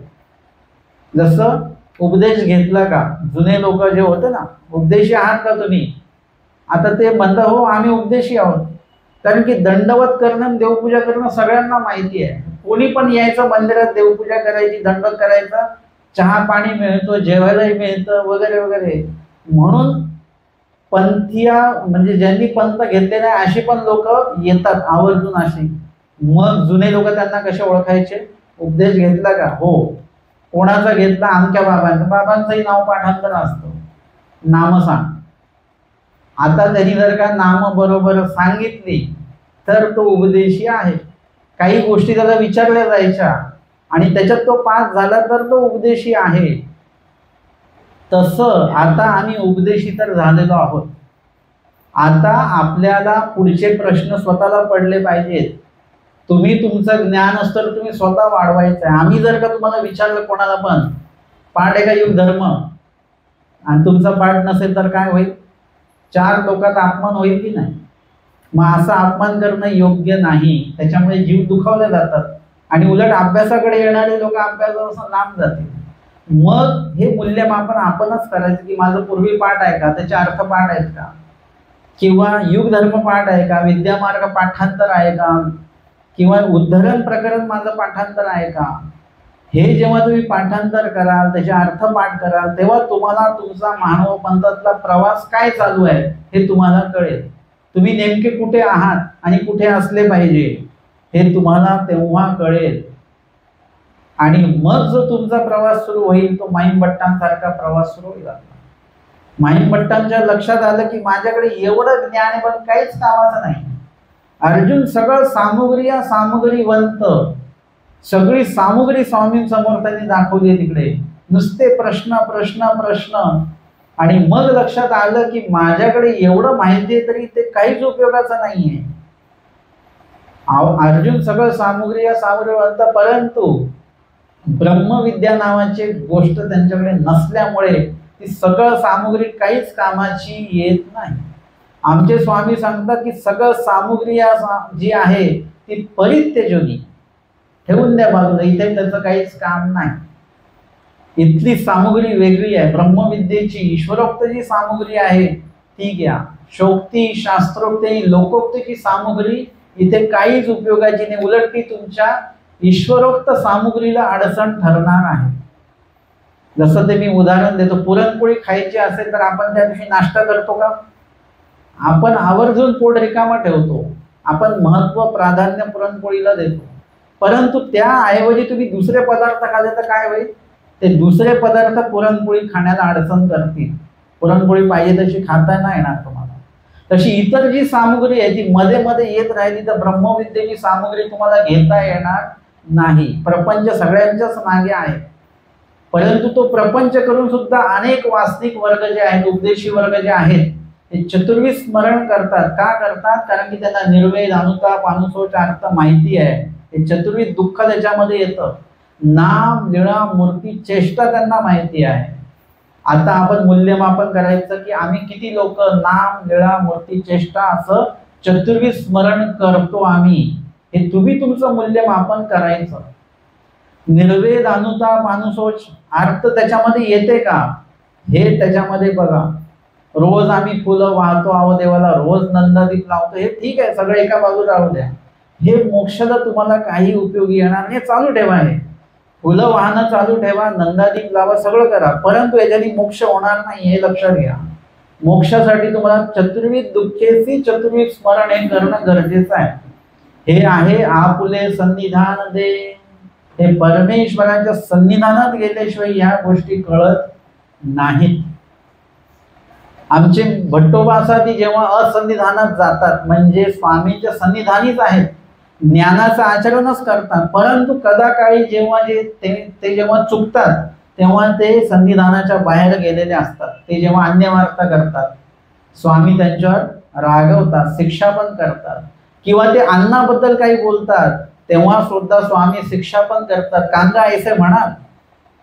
जसं उपदेश घेतला का, जुने लोक जे होते ना, उपदेशी आहात का तुम्ही, आता ते म्हणतात हो आम्ही उपदेशी आहोत. कारण की दंडवत करणं, देवपूजा करणं सगळ्यांना माहिती आहे. कोणी पण यायचं मंदिरात, देवपूजा करायची, दंडवत करायचा, चहा पाणी मिळतो, जेवायलाही मिळतं वगैरे वगैरे. म्हणून पंथीया म्हणजे ज्यांनी पंथ घेतले नाही अशी पण लोक येतात आवर्जून अशी. मग जुने लोक त्यांना कसे ओळखायचे, उपदेश घेतला का, हो. कोणाचा घेतला, आमच्या बाबांचा, बाबांचंही नाव पाठांतर असतं, नाम सांग. आता त्यांनी जर का नाम बरोबर सांगितली तर तो उपदेशी आहे. काही गोष्टी त्याला विचारल्या जायच्या आणि त्याच्यात तो पास झाला तर तो उपदेशी आहे. तसं आता आम्ही उपदेशी तर झालेलो आहोत. आता आपल्याला पुढचे प्रश्न स्वतःला पडले पाहिजेत. तुम्ही तुमचं ज्ञान असतं तुम्ही स्वतः वाढवायचं आहे. आम्ही जर का तुम्हाला विचारलं कोणाला पण पाठ आहे का युग धर्म, आणि तुमचा पाठ नसेल तर काय होईल, 4 लोकात अपमान होईल की नाही. मग असा अपमान करणं योग्य नाही. त्याच्यामुळे जीव दुखावले जातात आणि उलट अभ्यासाकडे येणारे लोक अभ्यासापासून लांब जातील. मग हे मूल्यमापन आपणच करायचं की माझं पूर्वी पाठ आहे का, त्याचे अर्थ पाठ आहेत का, किंवा युग धर्म पाठ आहे का, विद्यामार्ग पाठांतर आहे का, किंवा उद्धरण प्रकरण माझं पाठांतर आहे का. हे जेव्हा तुम्ही पाठांतर कराल, त्याचे अर्थ पाठ कराल, तेव्हा तुम्हाला तुमचा मानव पंथातला प्रवास काय चालू आहे हे तुम्हाला कळेल. तुम्ही नेमके कुठे आहात आणि कुठे असले पाहिजे हे तुम्हाला तेव्हा कळेल. आणि मग जो तुमचा प्रवास सुरू होईल तो माहीमभट्टांसारखा प्रवास सुरू होईल. माहीमभट्टांच्या लक्षात आलं की माझ्याकडे एवढं ज्ञान आहे पण काहीच कामाचं नाही. अर्जुन सगळं सामुग्रीवंत, सगळी सामुग्री स्वामी समर्थांनी दाखवली तिकडे, नुसते प्रश्न प्रश्न प्रश्न. आणि मग लक्षात आलं की माझ्याकडे एवढं माहिती आहे तरी ते काहीच उपयोगाचं नाहीये. अर्जुन सगळं सामुग्रीवंत, परंतु ब्रह्मविद्या नावाची गोष्ट त्यांच्याकडे नसल्यामुळे ती सगळं सामुग्री काहीच कामाची येत नाही. आमचे स्वामी सांगतात की सगळं सामुग्री जी आहे ती परित्यजोनी, ठेवून द्या बाजूला, इथे त्याचं काहीच काम नाही. इथली सामुग्री वेगळी आहे. ब्रह्मविद्येची ईश्वरोक्त जी सामुग्री आहे ती घ्या. शोक्ती, शास्त्रोक्ती, लोकोक्तीची सामुग्री इथे काहीच उपयोगाची नाही. उलट ती तुमच्या ईश्वरोक्त सामुग्रीला अडचण ठरणार आहे. जसं ते मी उदाहरण देतो, पुरणपोळी खायची असेल तर आपण त्या दिवशी नाश्ता करतो का, आपण आवर्जून पोट रिकामा ठेवतो. आपण महत्व प्राधान्य पुरणपोळीला देतो. परंतु त्याऐवजी तुम्ही दुसरे पदार्थ खाल्ले तर काय होईल, ते दुसरे पदार्थ पुरणपोळी खाण्याला अडचण करतील. पुरणपोळी पाहिजे तशी खाता नाही येणार तुम्हाला. तशी इतर जी सामुग्री आहे ती मध्ये मध्ये येत राहिली तर ब्रह्मविद्येची सामुग्री तुम्हाला घेता येणार नाही. प्रपंच सगळ्यांच्याच मागे आहे, परंतु तो प्रपंच करून सुद्धा अनेक वास्तविक वर्ग जे आहेत, उपदेशी वर्ग जे आहेत, ते चतुर्विध स्मरण करतात. का करतात, कारण की त्यांना निर्वेद, अनुताप, अनुशोच अर्थ माहिती आहे. हे चतुर्विध दुःख त्याच्यामध्ये येतं. नाम, लीळा, मूर्ती, चेष्टा त्यांना माहिती आहे. आता आपण मूल्यमापन करायचं की आम्ही किती लोक नाम, लीळा, मूर्ती, चेष्टा असं चतुर्विध स्मरण करतो आम्ही. हे तुम्ही तुमचं मूल्यमापन करायचं. निर्वेद, अनुताप, अनुशोच अर्थ त्याच्यामध्ये येते का हे त्याच्यामध्ये बघा. रोज आम्ही फुलं वाहतो आहो देवाला, रोज नंदादीप लावतो, हे ठीक आहे, सगळं एका बाजूला राहू द्या. हे मोक्षाला तुम्हाला काही उपयोगी येणार नाही. चालू ठेवा, हे फुलं वाहनं चालू ठेवा, नंदादीप लावा, सगळं करा, परंतु याच्याने मोक्ष होणार नाही हे लक्षात घ्या. मोक्षासाठी तुम्हाला चतुर्विध दुःखेची चतुर्विध स्मरण हे करणं गरजेचं आहे. हे आहे आपुले सन्निधान दे. हे परमेश्वराच्या सन्निधानात गेल्याशिवाय या गोष्टी कळत नाहीत. आमचे भट्टोबासाठी जेव्हा असन्निधानात जातात म्हणजे स्वामींच्या सन्निधानीच आहेत, ज्ञानाचं आचरणच करतात, परंतु कदाकाळी जेव्हा ते जेव्हा चुकतात तेव्हा ते संविधानाच्या बाहेर गेलेले असतात. ते जेव्हा अन्यवार्ता करतात, स्वामी त्यांच्यावर रागवतात, शिक्षा पण करतात, किंवा ते अन्नाबद्दल काही बोलतात तेव्हा सुद्धा स्वामी शिक्षा पण करतात. कांगा ऐसे म्हणाल,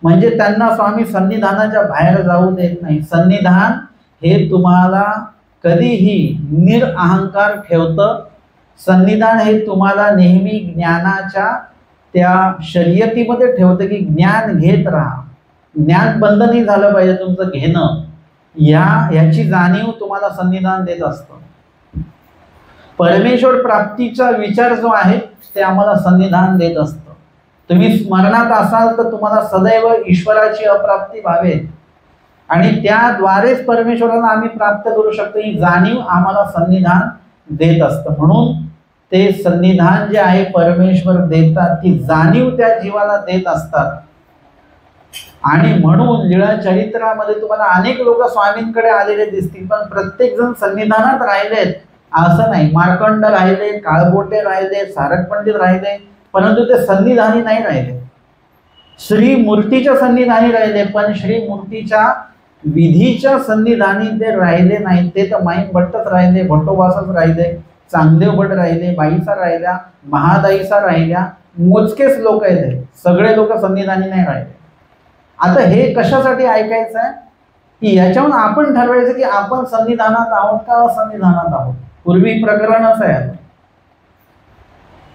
म्हणजे त्यांना स्वामी संविधानाच्या बाहेर जाऊ देत नाही. संविधान हे तुम्हाला कधीही निरअहंकार ठेवतं. संविधान हे तुम्हाला नेहमी ज्ञानाच्या त्या शर्यतीमध्ये ठेवतं की ज्ञान घेत राहा. ज्ञान बंद नाही झालं पाहिजे तुमचं घेणं, याची जाणीव तुम्हाला संविधान देत असतं. परमेश्वर प्राप्तीचा विचार जो आहे ते आम्हाला संविधान देत असतं. तुम्ही स्मरणात असाल तर तुम्हाला सदैव ईश्वराची अप्राप्ती व्हावे आणि त्याद्वारेच परमेश्वराला आम्ही प्राप्त करू शकतो, ही जाणीव आम्हाला संविधान देत असतं. म्हणून ते संविधान जे आहे परमेश्वर देतात, ती जाणीव त्या जीवाला देत असतात. आणि म्हणून लीळा चरित्रामध्ये तुम्हाला अनेक लोक स्वामींकडे आलेले दिसतील, पण प्रत्येक जण संविधानात राहिलेत असं नाही. मार्कंड राहिले, काळबोटे राहिले, सारक पंडित राहिले, परंतु ते संविधानी नाही राहिले. श्री मूर्तीच्या संविधानी राहिले, पण श्री मूर्तीच्या विधीच्या संविधानी ते राहिले नाही. ते तर माईन भट्टच राहिले, भट्टोबासच राहिले, चांगदेव भट राहिले, बाईसा राहिल्या, महादाईसा राहिल्या, मोजकेच लोक आहेत. सगळे लोक संविधानी नाही राहिले. आता हे कशासाठी ऐकायचं आहे की याच्यावरून आपण ठरवायचं की आपण संविधानात आहोत का असंविधानात आहोत. पूर्वी प्रकरणच आहे.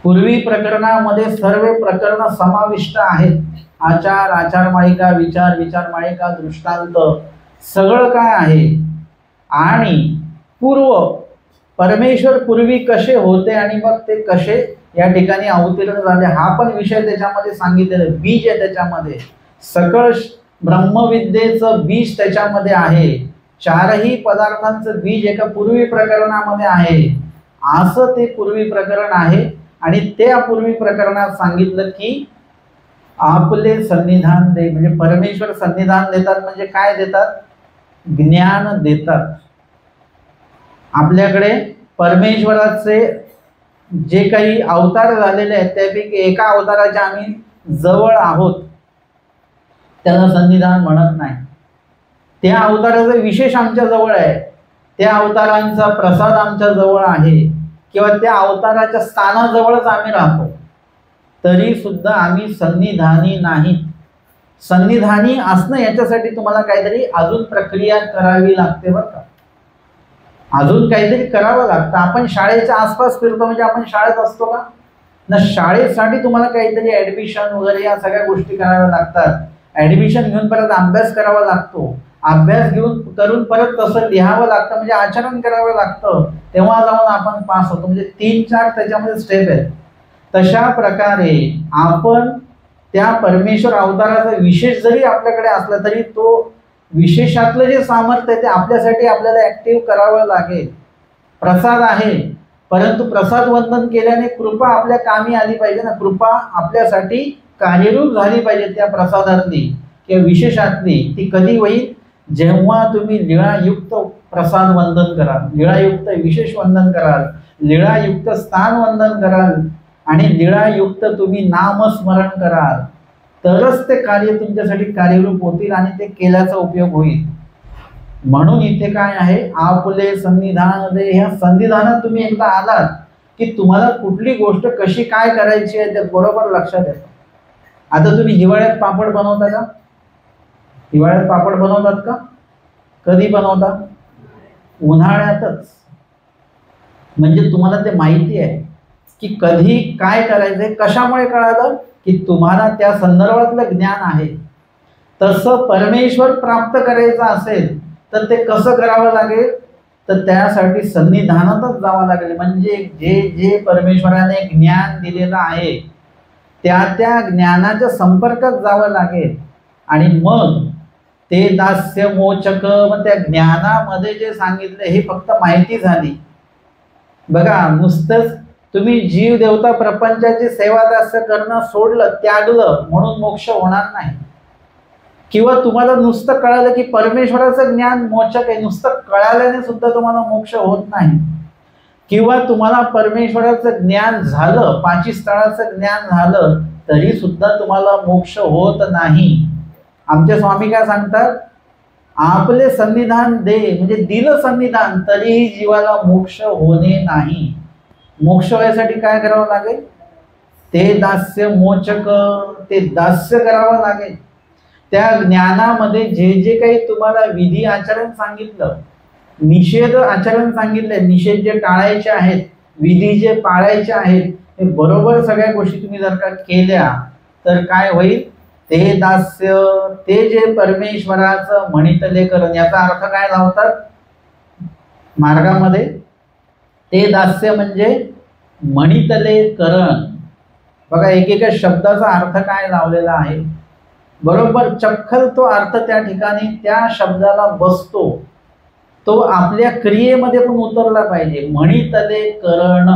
पूर्वी प्रकरणामध्ये सर्व प्रकरण समाविष्ट आहेत. आचार, आचारमाळिका, विचार, विचारमाळिका, दृष्टांत सगळं काय आहे. आणि परमेश्वर पूर्वी कसे होते आणि मग ते कसे या ठिकाणी अवतीर्ण झाले हा पण विषय त्याच्यामध्ये सांगितलेला. बीज आहे त्याच्यामध्ये, सकळ ब्रह्मविद्येचं बीज त्याच्यामध्ये आहे. चारही पदार्थांचं बीज एका पूर्वी प्रकरणामध्ये आहे. असं ते पूर्वी प्रकरण आहे. आणि त्या पूर्वी प्रकरणात सांगितलं की आपले संविधान दे, म्हणजे परमेश्वर संविधान देतात म्हणजे काय देतात, ज्ञान देतात. आपल्याकडे परमेश्वराचे जे काही अवतार झालेले आहेत त्यापैकी एका अवताराच्या आम्ही जवळ आहोत, त्याला संविधान म्हणत नाही. त्या अवताराचा विशेष आमच्या जवळ आहे, त्या अवतारांचा प्रसाद आमच्या जवळ आहे, किंवा त्या अवताराच्या स्थानाजवळच आम्ही राहतो, तरी सुद्धा आम्ही संविधानी नाहीत. संविधानी असणं याच्यासाठी तुम्हाला काहीतरी अजून प्रक्रिया करावी लागते बरं का. अजून काहीतरी करावं लागतं. आपण शाळेच्या आसपास फिरतो म्हणजे आपण शाळेत असतो का ना. शाळेसाठी तुम्हाला काहीतरी ऍडमिशन वगैरे या सगळ्या गोष्टी कराव्या लागतात. ऍडमिशन घेऊन परत अभ्यास करावा लागतो. अभ्यास करून परत तसं लिहावं लागतं, म्हणजे आचरण करावं लागतं, तेव्हा जाऊन आपण पास होतो. म्हणजे 3-4 त्याच्यामध्ये स्टेप आहेत. तशा प्रकारे आपण त्या परमेश्वर अवताराचा विशेष जरी आपल्याकडे असला तरी तो विशेषातलं जे सामर्थ्य आहे ते आपल्यासाठी आपल्याला ऍक्टिव्ह करावं लागेल. प्रसाद आहे, परंतु प्रसाद वंदन केल्याने कृपा आपल्या कामी आली पाहिजे ना. कृपा आपल्यासाठी कार्यरूप झाली पाहिजे. त्या प्रसादातली किंवा विशेषातली ती कधी होईल, जेव्हा तुम्ही लीळायुक्त प्रसाद वंदन कराल, लीळायुक्त विशेष वंदन कराल, लीळायुक्त स्थान वंदन कराल आणि लीळायुक्त तुम्ही नामस्मरण कराल, तरच ते कार्य तुमच्यासाठी कार्यरूप होतील आणि ते केल्याचा उपयोग होईल. म्हणून इथे काय आहे, आपले संविधान दे. ह्या संविधानात तुम्ही एकदा आलात की तुम्हाला कुठली गोष्ट कशी काय करायची आहे ते बरोबर लक्षात येतं. आता तुम्ही हिवाळ्यात पापड बनवता का? हिवाळ्यात पापड बनवतात का? कधी बनवता? उन्हाळ्यातच. म्हणजे तुम्हाला ते माहिती आहे की कधी काय करायचंय. कशामुळे कळालं की तुम्हाला त्या संदर्भातलं ज्ञान आहे. तसं परमेश्वर प्राप्त करायचं असेल तर ते कसं करावं लागेल, तर त्यासाठी संविधानातच जावं लागेल. म्हणजे जे जे परमेश्वराने ज्ञान दिलेलं आहे त्या त्या ज्ञानाच्या संपर्कात जावं लागेल. आणि मग ते दास्य मोचक, मग त्या ज्ञानामध्ये जे सांगितलं हे फक्त माहिती झाली. बघा, नुसतंच तुम्ही जीव देवता प्रपंचाची सेवा दास्य करणं सोडलं, त्यागलं म्हणून मोक्ष होणार नाही. किंवा तुम्हाला नुसतं कळालं की परमेश्वराचं ज्ञान मोचक आहे, नुसतं कळाल्याने सुद्धा तुम्हाला मोक्ष होत नाही. किंवा तुम्हाला परमेश्वराचं ज्ञान झालं, पाचीस्थळाचं ज्ञान झालं, तरी सुद्धा तुम्हाला मोक्ष होत नाही. आमचे स्वामी काय सांगतात, आपले संविधान दे, म्हणजे दिलं संविधान तरीही जीवाला मोक्ष होणे नाही. मोक्ष व्हायसाठी काय करावं लागेल, ते दास्य मोचक, ते दास्य करावं लागेल. त्या ज्ञानामध्ये जे जे काही तुम्हाला विधी आचरण सांगितलं, निषेध आचरण सांगितले, निषेध जे टाळायचे आहेत, विधी जे पाळायचे आहेत, हे बरोबर सगळ्या गोष्टी तुम्ही जर का केल्या तर काय होईल, ते दास्य, ते जे परमेश्वराचं म्हणितले करण, याचा अर्थ काय लावतात मार्गामध्ये, ते दास्य म्हणजे म्हणितले करण. बघा एक एक शब्दाचा अर्थ काय लावलेला आहे, बरोबर चपखल तो अर्थ त्या ठिकाणी त्या शब्दाला बसतो, तो आपल्या क्रियेमध्ये पण उतरला पाहिजे. म्हणितले करण.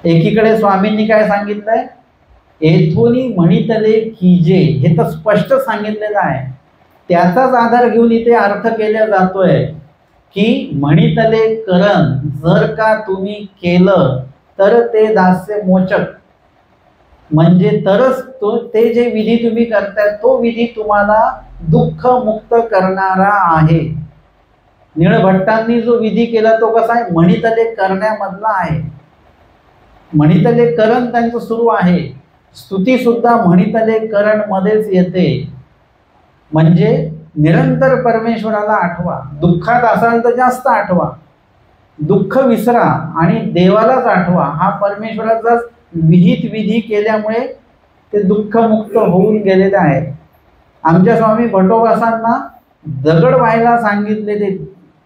एकीकडे स्वामींनी काय सांगितलंय, येथोनी म्हणितले कीजे, हे तर स्पष्ट सांगितलेलं आहे. त्याचाच आधार घेऊन इथे अर्थ केला जातोय की म्हणितले करण जर का तुम्ही केलं तर ते दास्य मोचक, म्हणजे तरच तो ते जे विधी तुम्ही करताय तो विधी तुम्हाला दुःख मुक्त करणारा आहे. निळभट्टांनी जो विधी केला तो कसा आहे, म्हणितले करण्यामधला आहे. म्हणितले करण त्यांचं सुरू आहे. स्तुती सुद्धा म्हणितले करण मध्येच येते. म्हणजे निरंतर परमेश्वराला आठवा, दुःखात असाल तर जास्त आठवा, दुःख विसरा आणि देवालाच आठवा. हा परमेश्वराचा विहित विधी केल्यामुळे ते दुःख मुक्त होऊन गेलेले आहे. आमच्या स्वामी भटोबासांना दगड व्हायला सांगितले,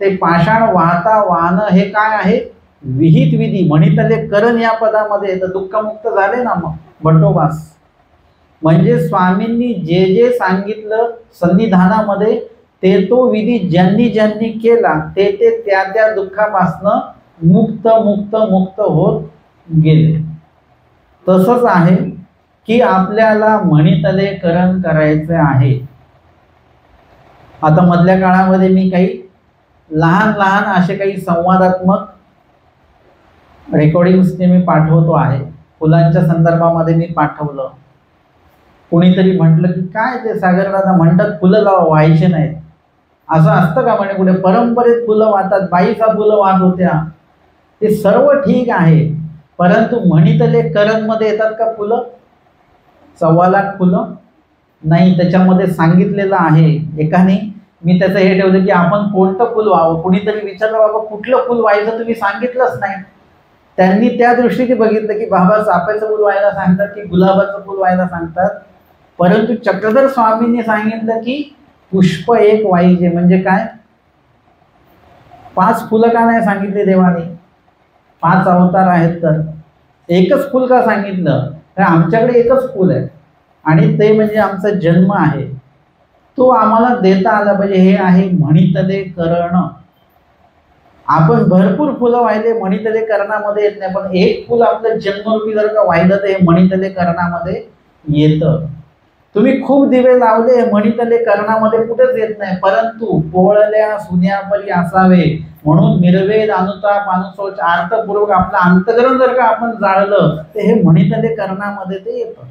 ते पाषाण वाहता वाहनं हे काय आहे, विहित विधी, म्हणितले करण या पदामध्ये, तर दुःखमुक्त झाले ना मग भटोबास. म्हणजे स्वामींनी जे जे सांगितलं संविधानामध्ये ते तो विधी ज्यांनी ज्यांनी केला ते ते त्या त्या दुःखापासनं मुक्त मुक्त मुक्त होत गेले. तसंच आहे की आपल्याला म्हणितले करण करायचे आहे. आता मधल्या काळामध्ये मी काही लहान लहान असे काही संवादात्मक रेकॉर्डिंग्सने मी पाठवतो आहे. फुलांच्या संदर्भामध्ये मी पाठवलं. कोणीतरी म्हटलं की काय ते सागरदादा म्हणतात फुलं लावा, व्हायचे नाहीत. असं असतं का म्हणे, कुठे परंपरेत फुलं वाहतात, बाईचा फुलं वाहत होत्या, ते सर्व ठीक आहे, परंतु म्हणितले करण मध्ये येतात का फुलं? 1.25 लाख फुलं नाही. त्याच्यामध्ये सांगितलेलं आहे. एकाने मी त्याचं हे ठेवलं की आपण कोणतं फुल व्हावं. कुणीतरी विचारलं, बाबा कुठलं फुल व्हायचं, तुम्ही सांगितलंच नाही. त्यांनी त्या दृष्टीने बघितलं की बाबा चाफ्याचं फुल व्हायला सांगतात की गुलाबाचं फुल व्हायला सांगतात, परंतु चक्रधर स्वामींनी सांगितलं की पुष्प एक वाहिजे. म्हणजे काय, 5 फुलं का नाही सांगितले देवाने? 5 अवतार आहेत तर एकच फुल का सांगितलं? तर आमच्याकडे एकच फुल आहे आणि ते म्हणजे आमचा जन्म आहे, तो आम्हाला देता आला पाहिजे. हे आहे म्हणितले करण. आपण भरपूर फुलं वाहिले, म्हणितले करणामध्ये येत नाही, पण एक फुल आपलं जन्मरूपी जर का वाहिलं तर हे म्हणितले करणामध्ये येतं. तुम्ही खूप दिवे लावले, म्हणितले करणामध्ये कुठेच येत नाही. परंतु पोळल्या सुन्यापरी असावे म्हणून निर्वेद अनुताप अनुशोच अर्थपूर्वक आपलं अंतकरण जर का आपण जाळलं तर हे म्हणितले करणामध्ये ते येतं.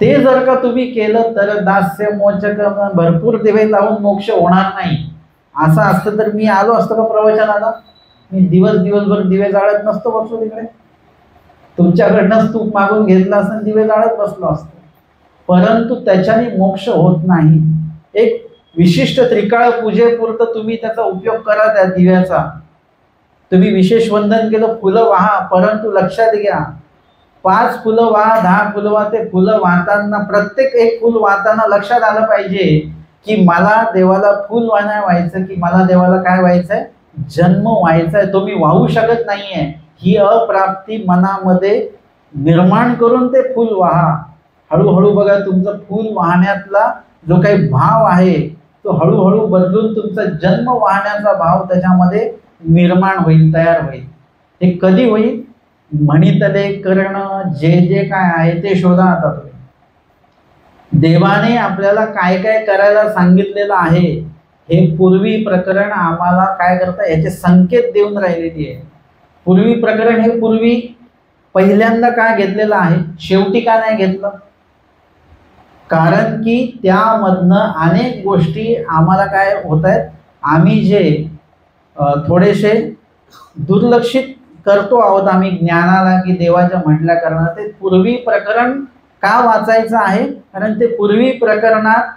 ते जर का तुम्ही केलं तर दास्य मोचक, भरपूर दिवे लावून मोक्ष होणार नाही. असं असतं तर मी आलो असतो का प्रवचनाला? मी दिवसभर दिवे जाळत नसतो बसलो तिकडे, तुमच्याकडनंच तूप मागून घेतलं असं दिवे जाळत बसलो असतो. परंतु त्याच्याने मोक्ष होत नाही. एक विशिष्ट त्रिकाळ पूजेपुरतं तुम्ही त्याचा उपयोग करा. त्या दिव्याचा तुम्ही विशेष वंदन केलं, फुलं वाहा, परंतु लक्षात घ्या 5 फुलं वाहा, 10 फुलं वाहा, ते फुलं वाहताना प्रत्येक एक फुल वाहताना लक्षात आलं पाहिजे की मला देवाला फुल नाही व्हायचं, की मला देवाला काय व्हायचंय, जन्म व्हायचाय. तो मी वाहू शकत नाहीये. ही अप्राप्ती मनामध्ये निर्माण करून ते फुल वाहा. हळूहळू बघा तुमचं फुल वाहण्यातला जो काही भाव आहे तो हळूहळू बदलून तुमचा जन्म वाहण्याचा भाव त्याच्यामध्ये निर्माण होईल, तयार होईल. हे कधी होईल? म्हणितले करणं जे जे काय आहे ते शोधा. आता तुम्ही देवाने आपल्याला काय काय करायला सांगितलेलं आहे हे पूर्वी प्रकरण आम्हाला काय करता याचे संकेत देऊन राहिलेली आहे. पूर्वी प्रकरण हे पूर्वी पहिल्यांदा का घेतलेलं आहे, शेवटी का नाही घेतलं? कारण की त्यामधनं अनेक गोष्टी आम्हाला काय होत आहेत, आम्ही जे थोडेसे दुर्लक्षित करतो आहोत आम्ही ज्ञानाला की देवाच्या म्हटल्या कारणानं. ते पूर्वी प्रकरण का वाचायचं आहे, कारण ते पूर्वी प्रकरणात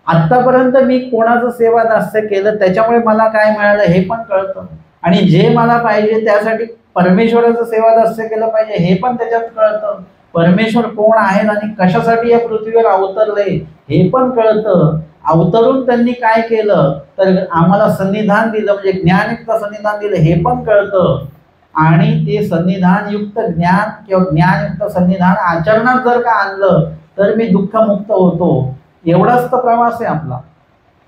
आतापर्यंत मी कोणाचं सेवा दास्य केलं त्याच्यामुळे मला काय मिळालं हे पण कळतं, आणि जे मला पाहिजे त्यासाठी परमेश्वराचं सेवा दास्य केलं पाहिजे हे पण त्याच्यात कळतं. परमेश्वर कोण आहेत आणि कशासाठी या पृथ्वीवर अवतरले हे पण कळतं. अवतरून त्यांनी काय केलं तर आम्हाला सन्निधान दिलं, म्हणजे ज्ञानयुक्त सन्निधान दिलं हे पण कळतं. आणि ते सन्निधानयुक्त ज्ञान किंवा ज्ञानयुक्त सन्निधान आचरणात जर का आणलं तर मी दुःखमुक्त होतो. एवढाच तर प्रवास आहे आपला.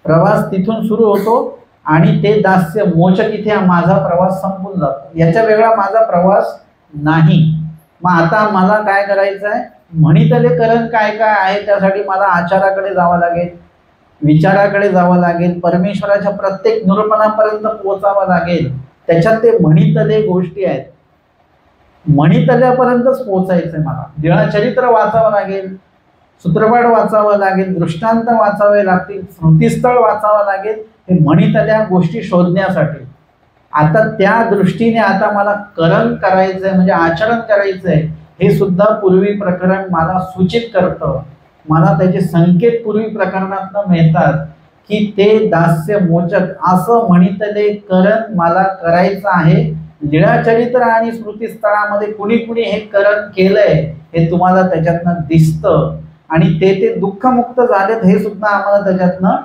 प्रवास तिथून सुरू होतो आणि ते दास्य मोचक इथे माझा प्रवास संपून जातो. याच्या वेगळा माझा प्रवास नाही. मग आता मला काय करायचं आहे, म्हणितले करण काय काय आहे त्यासाठी मला आचाराकडे जावं लागेल, विचाराकडे जावं लागेल, परमेश्वराच्या प्रत्येक निरूपणापर्यंत पोहोचावं लागेल. त्याच्यात ते म्हणितले गोष्टी आहेत, म्हणितल्यापर्यंतच पोहोचायचंय मला. दिनचरित्र वाचावं लागेल, सूत्रपाठ वाचावं लागेल, दृष्टांत वाचावे लागतील, स्मृतिस्थळ वाचावं लागेल, हे म्हणितल्या गोष्टी शोधण्यासाठी. आता त्या दृष्टीने आता मला करण करायचंय म्हणजे आचरण करायचंय हे सुद्धा पूर्वी प्रकरण मला सूचित करतं. मला त्याचे संकेत पूर्वी प्रकरणातून मिळतात की ते दास्य मोचक असं म्हणितले करण मला करायचं आहे. लीळाचरित्र आणि स्मृतिस्थळामध्ये कुणी कुणी हे करण केलंय हे तुम्हाला त्याच्यातनं दिसतं, आणि ते दुःखमुक्त झालेत हे सुद्धा आम्हाला त्याच्यातनं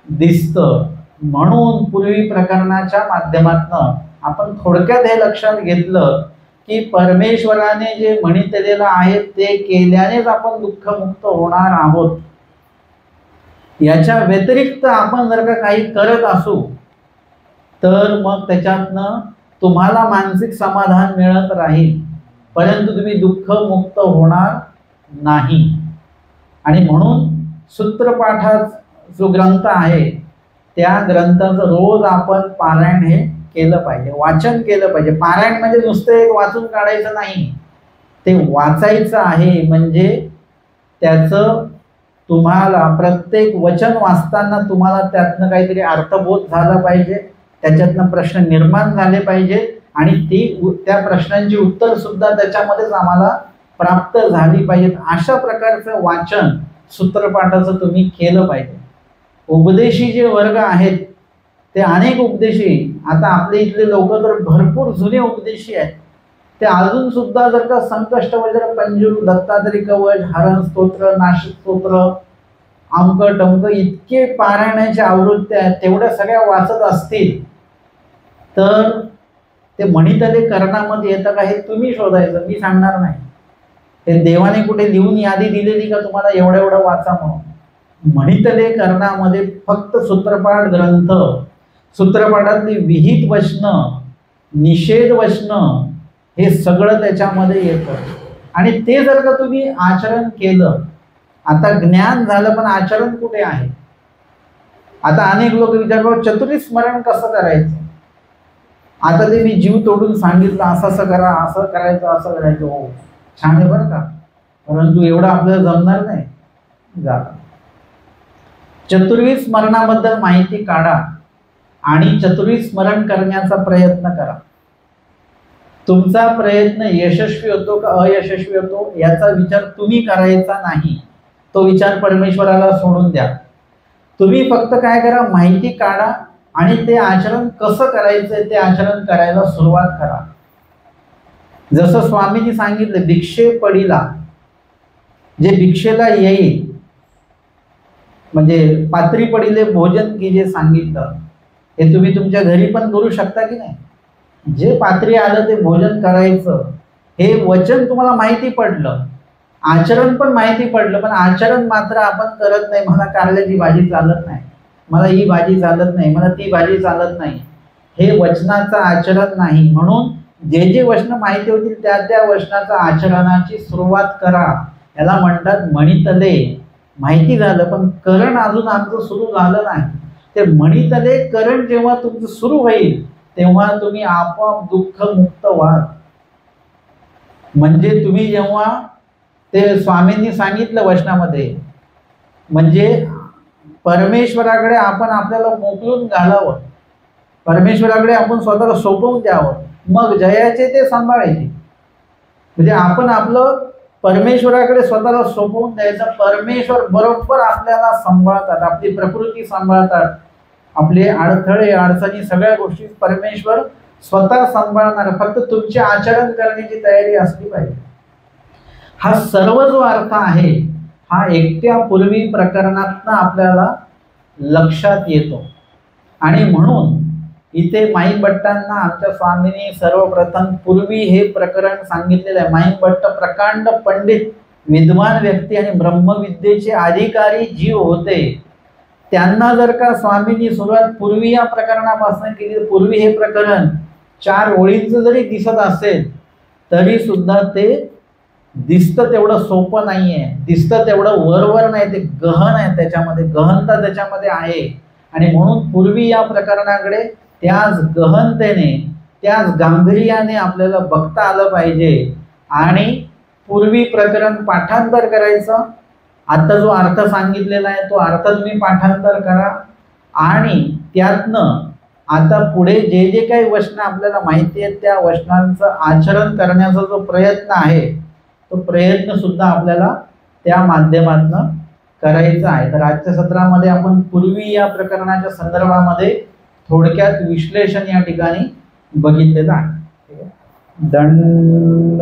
दिसतं. म्हणून पूर्वी प्रकरणाच्या माध्यमातून आपण थोडक्यात हे लक्षात घेतलं की परमेश्वराने जे म्हणितलेलं आहे ते केल्यानेच आपण दुःखमुक्त होणार आहोत. याच्या व्यतिरिक्त आपण जर का काही करत असू तर मग त्याच्यातनं तुम्हाला मानसिक समाधान मिळत राहील, परंतु तुम्ही दुःखमुक्त होणार नाही. आणि म्हणून सूत्रपाठात जो ग्रंथ आहे त्या ग्रंथाचं रोज आपण पारायण हे केलं पाहिजे, वाचन केलं पाहिजे. पारायण म्हणजे नुसतं एक वाचून काढायचं नाही, ते वाचायचं आहे. म्हणजे त्याचं तुम्हाला प्रत्येक वचन वाचताना तुम्हाला त्यातनं काहीतरी अर्थबोध झाला पाहिजे, त्याच्यातनं प्रश्न निर्माण झाले पाहिजे, आणि त्या प्रश्नांची उत्तर सुद्धा त्याच्यामध्येच आम्हाला प्राप्त झाली पाहिजेत. अशा प्रकारचं वाचन सूत्रपाठाचं तुम्ही केलं पाहिजे. उपदेशी जे वर्ग आहेत ते अनेक उपदेशी, आता आपले इथले लोक तर भरपूर जुने उपदेशी आहेत, ते अजून सुद्धा जर का संकष्ट वज्र पंजुर, दत्तात्री कवच, हरण स्तोत्र, नाशिक स्तोत्र, अंक टंक इतके पारायणाच्या आवृत्त्या आहेत, तेवढ्या सगळ्या वाचत असतील तर ते म्हणितले करणामध्ये येतं का हे तुम्ही शोधायचं, मी सांगणार नाही. ते देवाने कुठे लिहून यादी दिलेली का तुम्हाला एवढं एवढं वाचा म्हणून? म्हणितले करणामध्ये फक्त सूत्रपाठ ग्रंथ, सूत्रपाठातली विहित वचनं, निषेध वचनं हे सगळं त्याच्यामध्ये येतं. आणि ते जर का तुम्ही आचरण केलं, आता ज्ञान झालं पण आचरण कुठे आहे? आता अनेक लोक विचारतात चतुर्विध स्मरण कसं करायचं. आता ते मी जीव तोडून सांगितलं असं असं करा, असं करायचं, असं करायचं, हो छान आहे बरं का, परंतु एवढं आपल्याला जमणार नाही. झालं. चतुर्विध स्मरणाबद्दल माहिती काढा आणि चतुर्विध स्मरण करण्याचा प्रयत्न करा. तुमचा प्रयत्न यशस्वी होतो का अयशस्वी होतो याचा विचार तुम्ही करायचा नाही, तो विचार परमेश्वराला सोडून द्या. तुम्ही फक्त काय करा, माहिती काढा आणि ते आचरण कसं करायचंय ते आचरण करायला सुरुवात करा. जसं स्वामीजी सांगितलं, भिक्षे पडीला, जे भिक्षेला येईल म्हणजे पात्री पडिले भोजन की जे सांगितलं हे तुम्ही तुमच्या घरी पण करू शकता की नाही. जे पात्री आलं ते भोजन करायचं हे वचन तुम्हाला माहिती पडलं, आचरण पण माहिती पडलं, पण आचरण मात्र आपण करत नाही. मला कारल्याची भाजी चालत नाही, मला ही भाजी चालत नाही, मला ती भाजी चालत नाही, हे वचनाचं आचरण नाही. म्हणून जे जे वचन माहिती होतील त्या त्या वचनाचा आचरणाची सुरुवात करा. याला म्हणतात म्हणितले. माहिती झालं पण करण अजून आमचं सुरू झालं नाही. ते म्हणीतले करंट जेव्हा तुमचं सुरू होईल तेव्हा तुम्ही आपोआप दुःख मुक्त व्हाल. म्हणजे तुम्ही जेव्हा ते स्वामींनी सांगितलं वचनामध्ये, म्हणजे परमेश्वराकडे आपण आपल्याला मोकलून घालावं, परमेश्वराकडे आपण स्वतःला सोपवून द्यावं, मग जयाचे ते सांभाळायचे. म्हणजे आपण आपलं परमेश्वराकडे स्वतःला सोपवून द्यायचं, परमेश्वर बरोबर आपल्याला सांभाळतात, आपली प्रकृती सांभाळतात, आपले अडथळे अडचणी सगळ्या गोष्टी परमेश्वर स्वतः सांभाळणार. फक्त तुमचे आचरण करण्याची तयारी असली पाहिजे. हा सर्व जो अर्थ आहे हा एकट्या पूर्वी प्रकरणातनं आपल्याला लक्षात येतो. आणि म्हणून इथे माईक भट्टांना आमच्या स्वामींनी सर्वप्रथम पूर्वी हे प्रकरण सांगितलेलं आहे. माईक भट्ट प्रकांड पंडित, विद्वान व्यक्ती आणि ब्रह्मविद्येचे अधिकारी जीव होते. त्यांना जर का स्वामींनी सुरुवात पूर्वी या प्रकरणापासून केली, पूर्वी हे प्रकरण 4 ओळींचं जरी दिसत असेल तरी सुद्धा ते दिसतं तेवढं सोपं नाहीये, दिसतं तेवढं वरवर नाही, ते गहन आहे, त्याच्यामध्ये गहनता त्याच्यामध्ये आहे. आणि म्हणून पूर्वी या प्रकरणाकडे त्याच गहनतेने त्याच गांभीर्याने आपल्याला बघता आलं पाहिजे. आणि पूर्वी प्रकरण पाठांतर करायचं. आता जो अर्थ सांगितलेला आहे तो अर्थ तुम्ही पाठांतर करा आणि त्यातनं आता पुढे जे जे काही वचनं आपल्याला माहिती आहेत त्या वचनांचं आचरण करण्याचा जो प्रयत्न आहे तो प्रयत्न सुद्धा आपल्याला त्या माध्यमातून करायचा आहे. तर आजच्या सत्रामध्ये आपण पूर्वी या प्रकरणाच्या संदर्भामध्ये थोडक्यात विश्लेषण या ठिकाणी बघितलेलं आहे. दंड